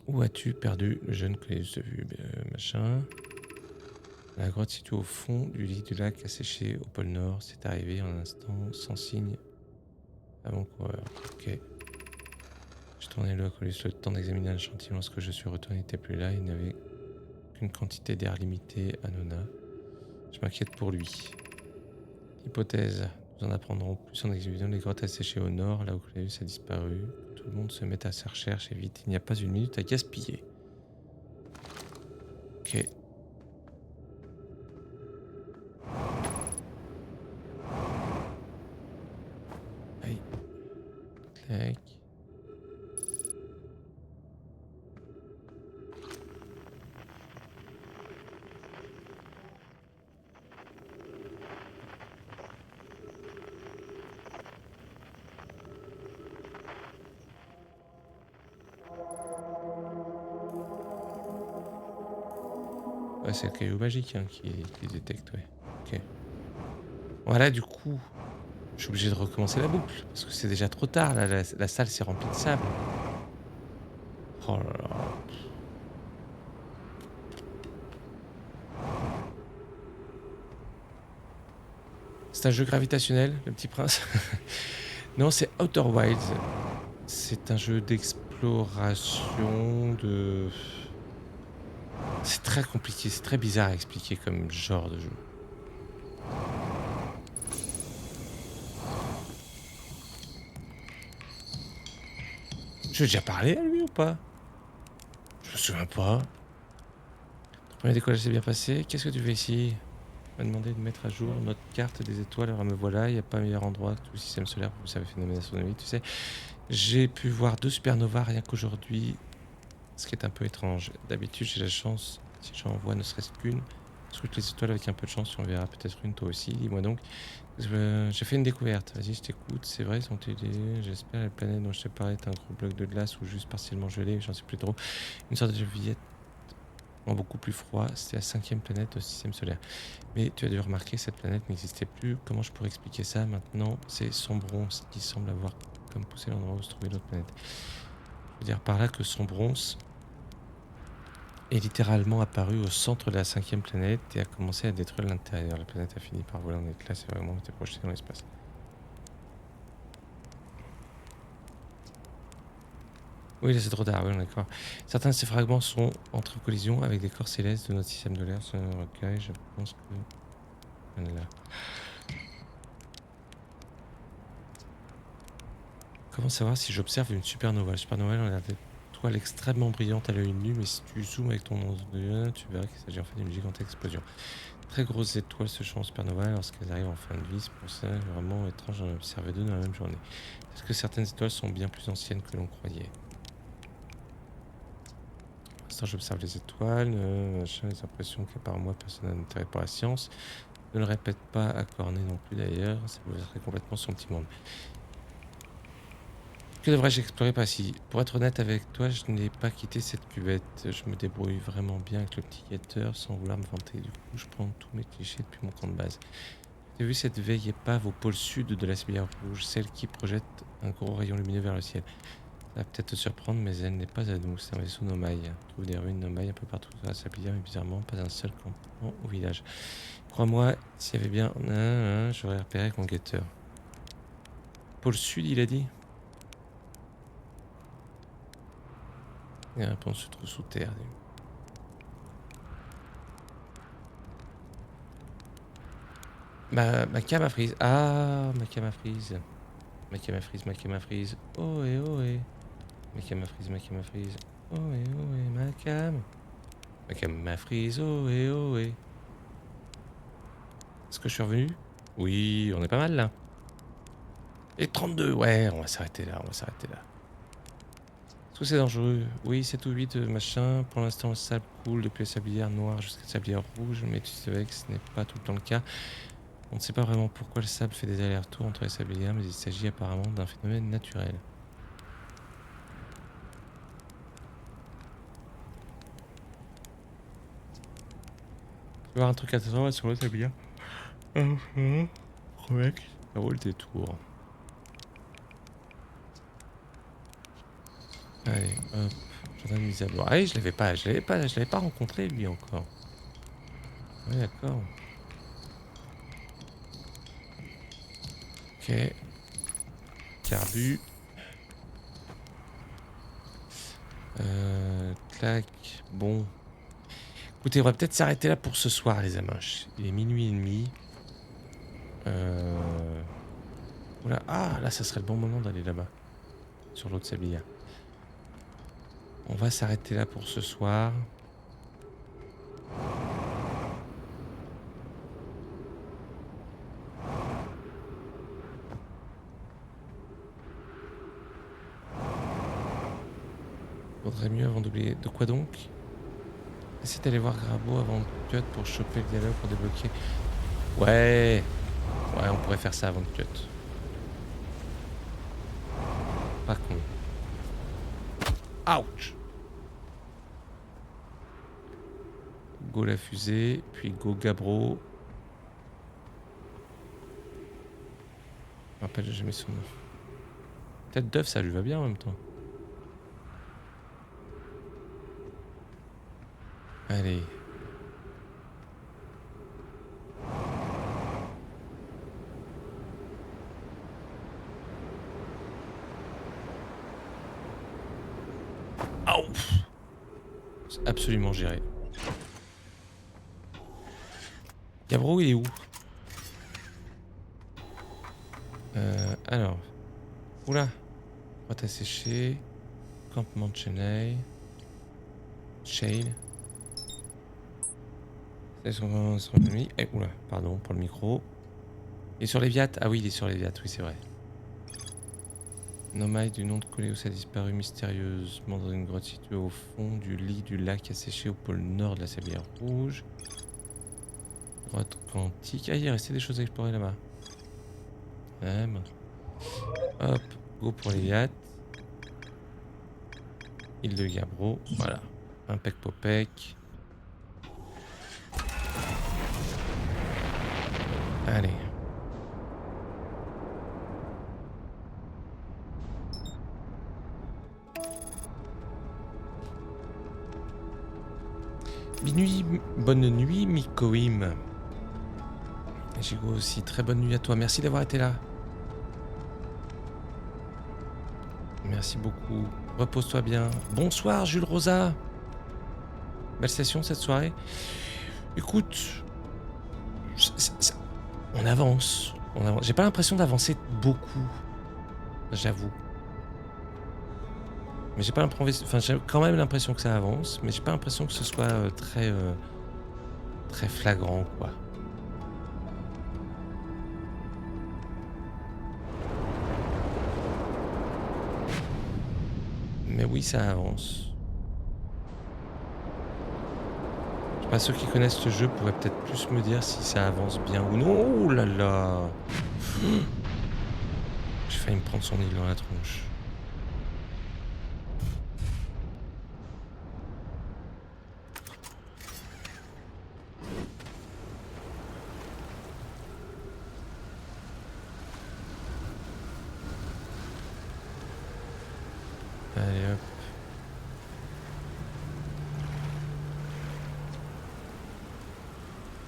Où as-tu perdu le jeune Coléus de vue? Machin. La grotte située au fond du lit du lac asséché au pôle Nord. C'est arrivé en un instant, sans signe, avant-coureur. Ok. Je tournais le à Coléus le temps d'examiner l'échantillon. Lorsque je suis retourné, il n'était plus là. Il n'avait qu'une quantité d'air limitée à Nona. Je m'inquiète pour lui. Hypothèse. Nous en apprendrons plus en examinant les grottes asséchées au nord, là où Coléus a disparu. Tout le monde se met à sa recherche et vite. Il n'y a pas une minute à gaspiller. Ok. Aïe. Tac. Ouais, c'est le caillou magique hein, qui détecte, ouais. Ok. Voilà, du coup, je suis obligé de recommencer la boucle. Parce que c'est déjà trop tard, là, la salle s'est remplie de sable. Oh là là. C'est un jeu gravitationnel, le petit prince. Non, c'est Outer Wilds. C'est un jeu d'exploration, de... C'est très compliqué, c'est très bizarre à expliquer comme genre de jeu. J'ai déjà parlé à lui ou pas? Je me souviens pas. Ton premier décollage s'est bien passé. Qu'est-ce que tu fais ici? On m'a demandé de mettre à jour notre carte des étoiles. Alors me voilà, il n'y a pas meilleur endroit que tout le système solaire pour vous savez phénomène astronomique, tu sais. J'ai pu voir 2 supernovas rien qu'aujourd'hui, ce qui est un peu étrange. D'habitude, j'ai la chance, si j'en vois ne serait-ce qu'une, scrute les étoiles avec un peu de chance, tu en verras peut-être une toi aussi. Dis-moi donc, j'ai fait une découverte. Vas-y, je t'écoute. C'est vrai, ils ont aidé. J'espère la planète dont je te parlais est un gros bloc de glace ou juste partiellement gelé, j'en sais plus trop. Une sorte de viette beaucoup plus froid. C'était la 5e planète au système solaire. Mais tu as dû remarquer, cette planète n'existait plus. Comment je pourrais expliquer ça? Maintenant, c'est Sombron qui semble avoir comme poussé l'endroit où se trouvait l'autre planète. Je veux dire par là que Sombron est littéralement apparu au centre de la 5e planète et a commencé à détruire l'intérieur. La planète a fini par voler en éclats et vraiment été projetée dans l'espace. Oui, là c'est trop tard, oui, on est d'accord. Certains de ces fragments sont entre collision avec des corps célestes de notre système de l'air. Sur un recueil, je pense que... Voilà. Comment savoir si j'observe une supernova? La supernova, elle a l'air d'être une toile extrêmement brillante à l'œil nu, mais si tu zoomes avec ton œil, tu verras qu'il s'agit en fait d'une gigantesque explosion. Très grosses étoiles se changent en supernova lorsqu'elles arrivent en fin de vie. C'est pour ça vraiment étrange d'en observer deux dans la même journée. Est-ce que certaines étoiles sont bien plus anciennes que l'on croyait? Pour l'instant, j'observe les étoiles, machin, les impressions qu'apparemment moi, personne n'a d'intérêt pour la science. Ne le répète pas à Cornet non plus d'ailleurs, ça bouleverserait complètement son petit monde. Que devrais-je explorer par ici? Pour être honnête avec toi, je n'ai pas quitté cette cuvette. Je me débrouille vraiment bien avec le petit guetteur sans vouloir me vanter. Du coup, je prends tous mes clichés depuis mon camp de base. J'ai vu cette vieille épave au pôle sud de la civière rouge, celle qui projette un gros rayon lumineux vers le ciel. Ça va peut-être te surprendre, mais elle n'est pas à nous. C'est un vaisseau Nomai. On trouve des ruines Nomai un peu partout sur la sablière, mais bizarrement, pas un seul campement au village. Crois-moi, s'il y avait bien j'aurais repéré avec mon guetteur. Pôle sud, il a dit? Et la réponse se trouve sous terre. Ma cam a frise. Ah, ma cam a frise. Ma cam a frise, ma cam a frise. Oh et oh et. Ma cam a frise, ma cam a frise. Oh et oh et, ma cam. Ma cam a frise, oh et oh et. Est-ce que je suis revenu? Oui, on est pas mal là. Et 32, ouais, on va s'arrêter là, on va s'arrêter là. Est-ce que c'est dangereux? Oui, 7 ou 8 machin. Pour l'instant, le sable coule depuis la sablière noire jusqu'à la sablière rouge, mais tu sais que ce n'est pas tout le temps le cas. On ne sait pas vraiment pourquoi le sable fait des allers-retours entre les sablières, mais il s'agit apparemment d'un phénomène naturel. Tu vas voir un truc intéressant sur le sablière. Mec, ça roule des tours. Allez, hop, j'en ai mis à bord. Ah, je l'avais pas rencontré lui encore. Ouais, d'accord. Ok. Carbu. Clac. Bon. Écoutez, on va peut-être s'arrêter là pour ce soir, les amoches. Il est minuit et demi. Oula. Ah, là, ça serait le bon moment d'aller là-bas. Sur l'autre sablière. On va s'arrêter là pour ce soir. Faudrait mieux avant d'oublier. De quoi donc? Essaye d'aller voir Grabo avant de cut pour choper le dialogue pour débloquer. Ouais. Ouais, on pourrait faire ça avant de cut. Pas con. Ouch. Go la fusée, puis go Gabro. Je me rappelle jamais son nom. Tête d'œuf, ça lui va bien en même temps. Allez. Oh, c'est absolument géré. Gabro, il est où? Alors. Oula. Droite à sécher. Campement de Chennai. Shale. C'est son ennemi. Eh, oula, pardon pour le micro. Il est sur les Viat. Ah oui, il est sur les Viat, oui, c'est vrai. Nomai du nom de Coléus a disparu mystérieusement dans une grotte située au fond du lit du lac asséché au pôle nord de la sablière rouge. Grotte quantique. Ah, il est resté des choses à explorer là-bas. Hop, go pour les Viat. Île de Gabro, voilà. Un pec popec. Allez. Bonne nuit, Mikoim. Jigo aussi, très bonne nuit à toi. Merci d'avoir été là. Merci beaucoup. Repose-toi bien. Bonsoir, Jules Rosa. Belle session cette soirée. Écoute, on avance. J'ai pas l'impression d'avancer beaucoup, j'avoue. Mais j'ai pas l'impression. Enfin, j'ai quand même l'impression que ça avance, mais j'ai pas l'impression que ce soit très flagrant, quoi. Mais oui, ça avance. Je sais pas, ceux qui connaissent ce jeu pourraient peut-être plus me dire si ça avance bien ou non. Oh là là. J'ai failli me prendre son île dans la tronche. Allez hop.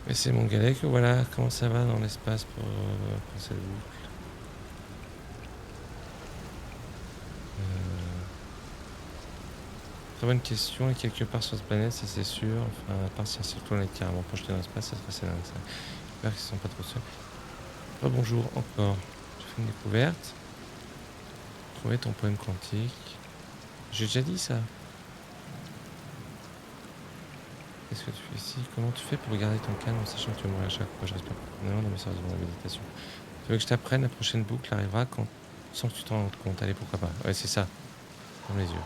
Mais c'est mon galet que voilà, comment ça va dans l'espace pour cette boucle. Très bonne question, et quelque part sur cette planète, ça c'est sûr. Enfin, à part si un cyclone est carrément projeté dans l'espace, ça serait assez dingue ça. J'espère qu'ils sont pas trop seuls. Bonjour encore. J'ai fait une découverte. Trouver ton poème quantique. J'ai déjà dit ça. Qu'est-ce que tu fais ici? Comment tu fais pour garder ton calme en sachant que tu vas mourir à chaque fois? Je respire profondément, non mais sérieusement, la méditation. Tu veux que je t'apprenne? La prochaine boucle arrivera sans que tu t'en rendes compte. Allez, pourquoi pas. Ouais, c'est ça. Dans les yeux.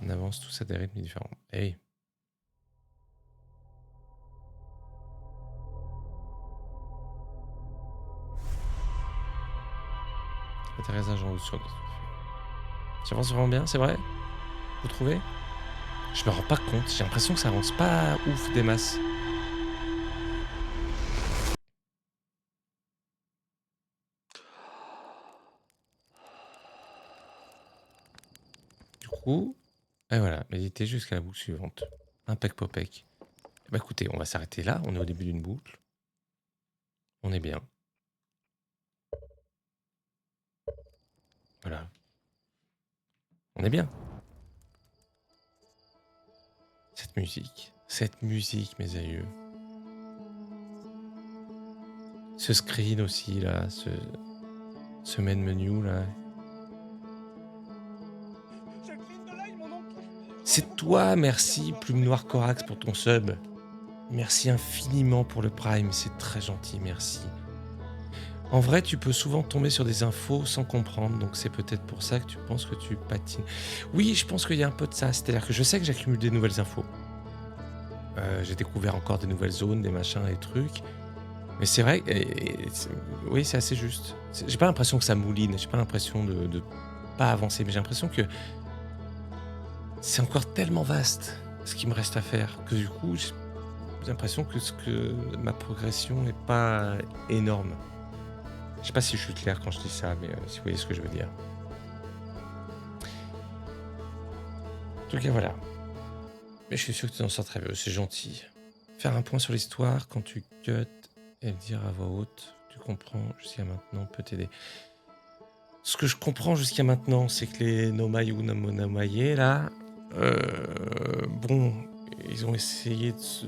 On avance tous à des rythmes différents. Eh oui. Atterrissage en haut sur 2. J'avance vraiment bien, c'est vrai? Vous trouvez? Je me rends pas compte, j'ai l'impression que ça avance pas ouf des masses. Du coup, et voilà, méditer jusqu'à la boucle suivante. Impec popec. Bah écoutez, on va s'arrêter là, on est au début d'une boucle. On est bien. Voilà. On est bien. Cette musique, mes aïeux. Ce screen aussi, là, ce main menu, là. C'est toi, merci, Plume Noire Corax, pour ton sub. Merci infiniment pour le Prime, c'est très gentil, merci. En vrai, tu peux souvent tomber sur des infos sans comprendre, donc c'est peut-être pour ça que tu penses que tu patines. Oui, je pense qu'il y a un peu de ça, c'est-à-dire que je sais que j'accumule des nouvelles infos. J'ai découvert encore des nouvelles zones, des machins, des trucs. Mais c'est vrai, oui, c'est assez juste. J'ai pas l'impression que ça mouline, j'ai pas l'impression de pas avancer, mais j'ai l'impression que c'est encore tellement vaste ce qui me reste à faire, que du coup, j'ai l'impression que ma progression n'est pas énorme. Je sais pas si je suis clair quand je dis ça, mais si vous voyez ce que je veux dire. En tout cas, voilà. Mais je suis sûr que tu t'en sors très bien, c'est gentil. Faire un point sur l'histoire quand tu cut et le dire à voix haute, tu comprends jusqu'à maintenant peut t'aider. Ce que je comprends jusqu'à maintenant, c'est que les Nomai ou Nomaye, là, bon, ils ont essayé de se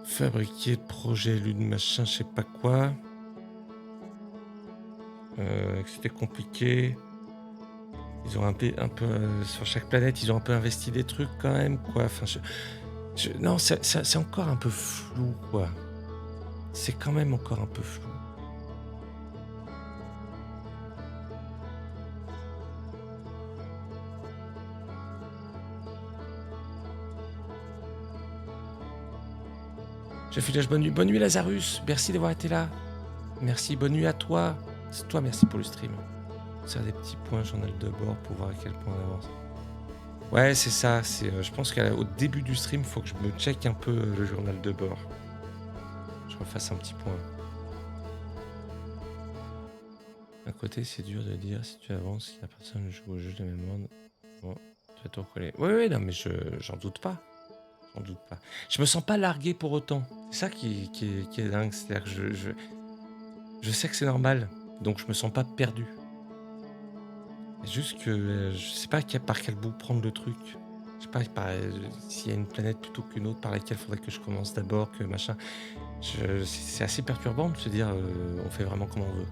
fabriquer le projet lune machin, je sais pas quoi. Que c'était compliqué. Ils ont un peu sur chaque planète, ils ont un peu investi des trucs quand même, quoi. Enfin, non, c'est encore un peu flou, quoi. C'est quand même encore un peu flou. Je filage bonne nuit. Bonne nuit, Lazarus. Merci d'avoir été là. Merci, bonne nuit à toi. C'est toi, merci pour le stream. C'est des petits points, journal de bord pour voir à quel point on avance. Ouais, c'est ça. Je pense qu'au début du stream, il faut que je me check un peu le journal de bord. Je refasse un petit point. D'un côté, c'est dur de dire si tu avances, si la personne joue au jeu de même monde. Bon, Tu vas tout recoller. Oui, oui, non, mais j'en doute pas. J'en doute pas. Je me sens pas largué pour autant. C'est ça qui est dingue. C'est-à-dire que je sais que c'est normal. Donc je me sens pas perdu. C'est juste que je sais pas par quel bout prendre le truc. Je sais pas s'il y a une planète plutôt qu'une autre par laquelle il faudrait que je commence d'abord, que machin. C'est assez perturbant de se dire on fait vraiment comme on veut.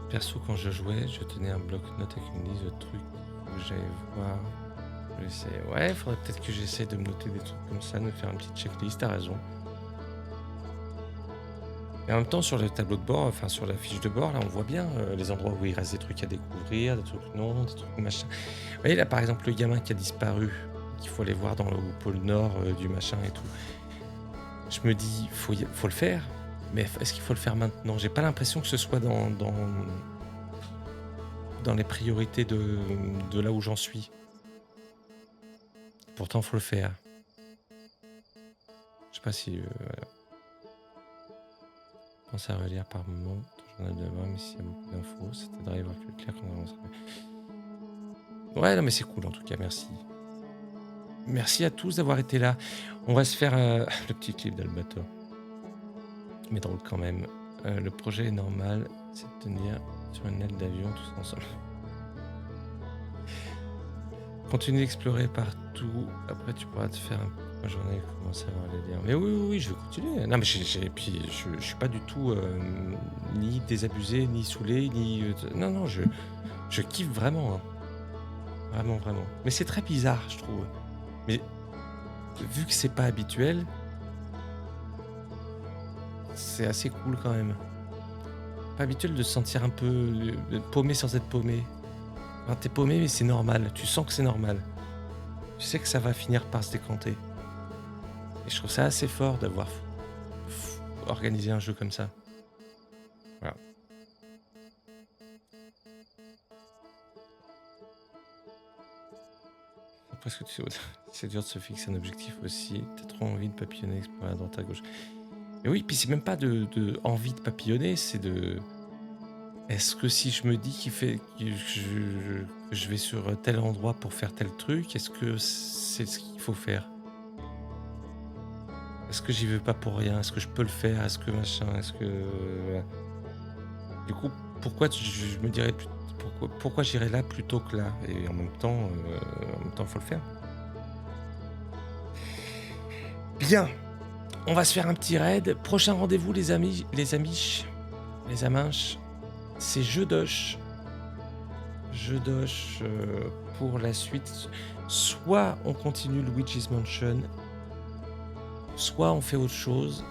Perso, quand je jouais, je tenais un bloc-notes avec une liste de trucs que j'allais voir. Ouais, faudrait peut-être que j'essaie de me noter des trucs comme ça, de me faire une petite checklist, t'as raison. Et en même temps, sur le tableau de bord, enfin sur la fiche de bord, là, on voit bien les endroits où il reste des trucs à découvrir, des trucs non, des trucs machin. Vous voyez, là, par exemple, le gamin qui a disparu, qu'il faut aller voir dans le pôle nord du machin et tout. Je me dis, faut le faire, mais est-ce qu'il faut le faire maintenant? J'ai pas l'impression que ce soit dans les priorités de là où j'en suis. Pourtant, faut le faire. Je sais pas si... voilà. Pense à relire par moment ton journal de bord, mais s'il y a beaucoup d'infos, ça t'aiderait à y voir plus clair quand on avancera. Ouais, non, mais c'est cool en tout cas, merci. Merci à tous d'avoir été là. On va se faire le petit clip d'Albator. Mais drôle quand même. Le projet est normal, c'est de tenir sur une aile d'avion tous ensemble. Continue d'explorer partout. Après, tu pourras te faire un journée et commencer à voir les liens. Mais oui, je vais continuer. Non, mais puis je suis pas du tout ni désabusé, ni saoulé, ni... non, je kiffe vraiment. Hein. Vraiment. Mais c'est très bizarre, je trouve. Mais vu que c'est pas habituel, c'est assez cool quand même. Pas habituel de se sentir un peu paumé sans être paumé. Enfin, t'es paumé, mais c'est normal. Tu sens que c'est normal. Tu sais que ça va finir par se décanter. Et je trouve ça assez fort d'avoir organisé un jeu comme ça. Voilà. Après, ce que c'est dur de se fixer un objectif aussi. T'as trop envie de papillonner, explorer à droite à gauche. Et oui, puis c'est même pas de envie de papillonner, c'est de... Est-ce que si je me dis que je vais sur tel endroit pour faire tel truc, est-ce que c'est ce qu'il faut faire? Est-ce que j'y vais pas pour rien? Est-ce que je peux le faire? Est-ce que machin? Est-ce que... voilà. Du coup, pourquoi je me dirais... Pourquoi j'irais là plutôt que là? Et en même temps, faut le faire. Bien. On va se faire un petit raid. Prochain rendez-vous, les amis, les aminches. C'est Jeudoche. Pour la suite. Soit on continue Luigi's Mansion, soit on fait autre chose.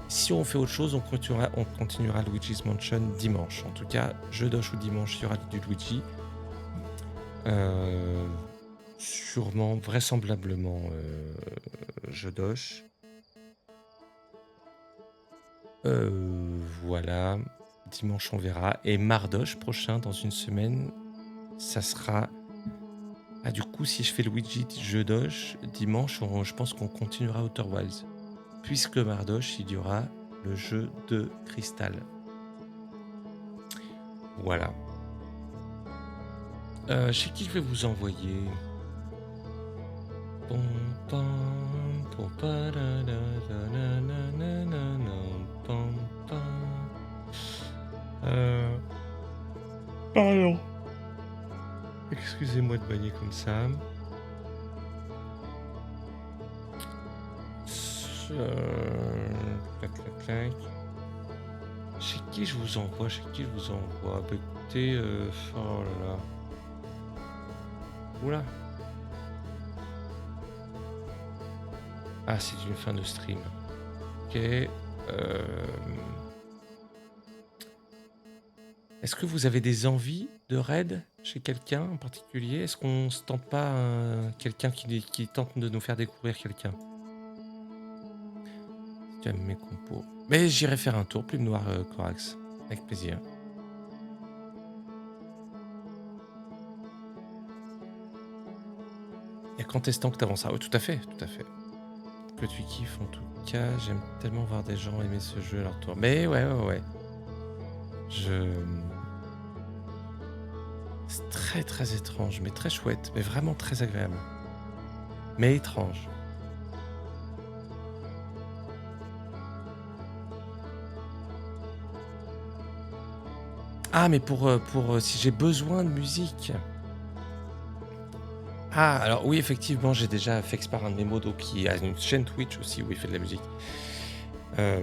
Si on fait autre chose, on continuera Luigi's Mansion dimanche. En tout cas, Jeudoche ou dimanche, il y aura du Luigi. Sûrement, vraisemblablement, Jeudoche. Voilà. Dimanche, on verra. Et Mardoche, prochain, dans une semaine, ça sera... Ah, du coup, si je fais Luigi Jeudoche, dimanche, je pense qu'on continuera Outer Wilds. Puisque Mardoche, il y aura le jeu de cristal. Voilà. Chez qui je vais vous envoyer? Pardon. Excusez-moi de bailler comme ça. Clac. Chez qui je vous envoie? Bah, écoutez, oh là là. Oula. Ah, c'est une fin de stream. Ok. Est-ce que vous avez des envies de raid chez quelqu'un en particulier? Est-ce qu'on se tente pas quelqu'un qui tente de nous faire découvrir quelqu'un? Tu aimes mes compos. Mais j'irai faire un tour, Plume Noire Corax. Avec plaisir. Il y a qu'en testant que t'avanceras. Oui, tout à fait. Que tu kiffes en tout cas. J'aime tellement voir des gens aimer ce jeu à leur tour. Mais ouais. C'est très très étrange, mais très chouette, mais vraiment très agréable. Mais étrange. Ah, mais pour si j'ai besoin de musique. Ah, alors oui, effectivement, j'ai déjà fait par un de mes modos qui a une chaîne Twitch aussi où il fait de la musique. Euh,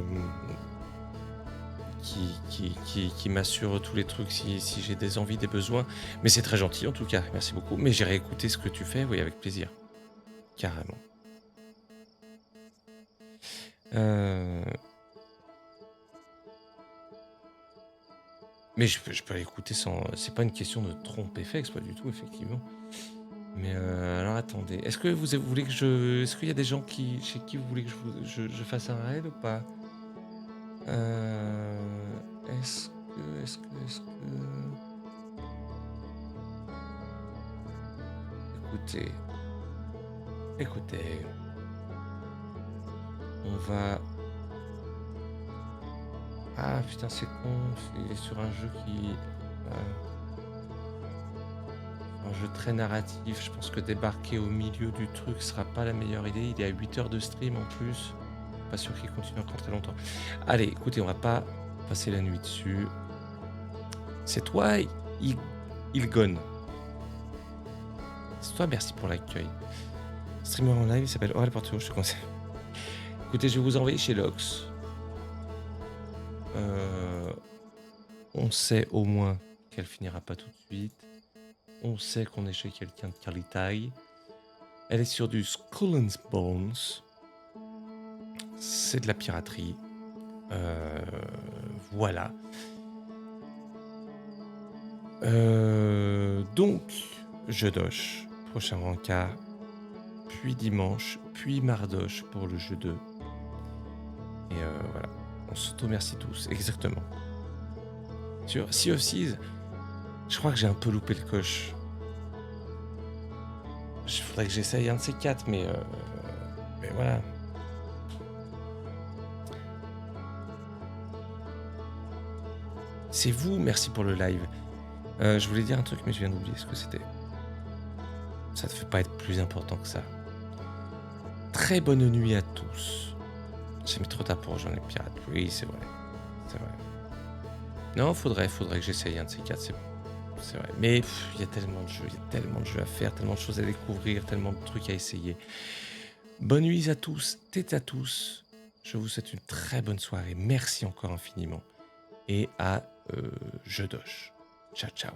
qui m'assure tous les trucs si j'ai des envies, des besoins. Mais c'est très gentil en tout cas, merci beaucoup. Mais j'irai écouter ce que tu fais, oui, avec plaisir. Carrément. Mais je peux l'écouter sans... C'est pas une question de trompe FX, pas du tout, effectivement. Mais alors attendez, est-ce que vous voulez que je... Est-ce qu'il y a des gens chez qui vous voulez que je fasse un raid ou pas? Est-ce que... Écoutez, on va... Ah putain, c'est con, il est sur un jeu un jeu très narratif. Je pense que débarquer au milieu du truc sera pas la meilleure idée. Il est à 8 heures de stream en plus. Pas sûr qu'il continue encore très longtemps. Allez, écoutez, on va pas passer la nuit dessus. C'est toi, Ilgon. C'est toi, merci pour l'accueil. Streamer en live, il s'appelle Aurel Porto, je te conseille. Écoutez, je vais vous envoyer chez Lox. On sait au moins qu'elle finira pas tout de suite. On sait qu'on est chez quelqu'un de qualité. Elle est sur du Skull and Bones. C'est de la piraterie. Voilà. Donc, je doche. Prochain rencard. Puis dimanche. Puis mardoche pour le jeu 2. Et voilà. On s'auto-merci tous. Exactement. Sur Sea of Thieves, je crois que j'ai un peu loupé le coche. Il faudrait que j'essaye un de ces 4, mais voilà. C'est vous, merci pour le live. Je voulais dire un truc, mais je viens d'oublier ce que c'était. Ça ne fait pas être plus important que ça. Très bonne nuit à tous. J'ai mis trop tard pour rejoindre les pirates. Oui, c'est vrai. C'est vrai. Non, faudrait que j'essaye un de ces 4, c'est vrai. Mais il y a tellement de jeux, à faire, tellement de choses à découvrir, tellement de trucs à essayer. Bonne nuit à tous, tête à tous. Je vous souhaite une très bonne soirée. Merci encore infiniment. Et à je doche. Ciao, ciao.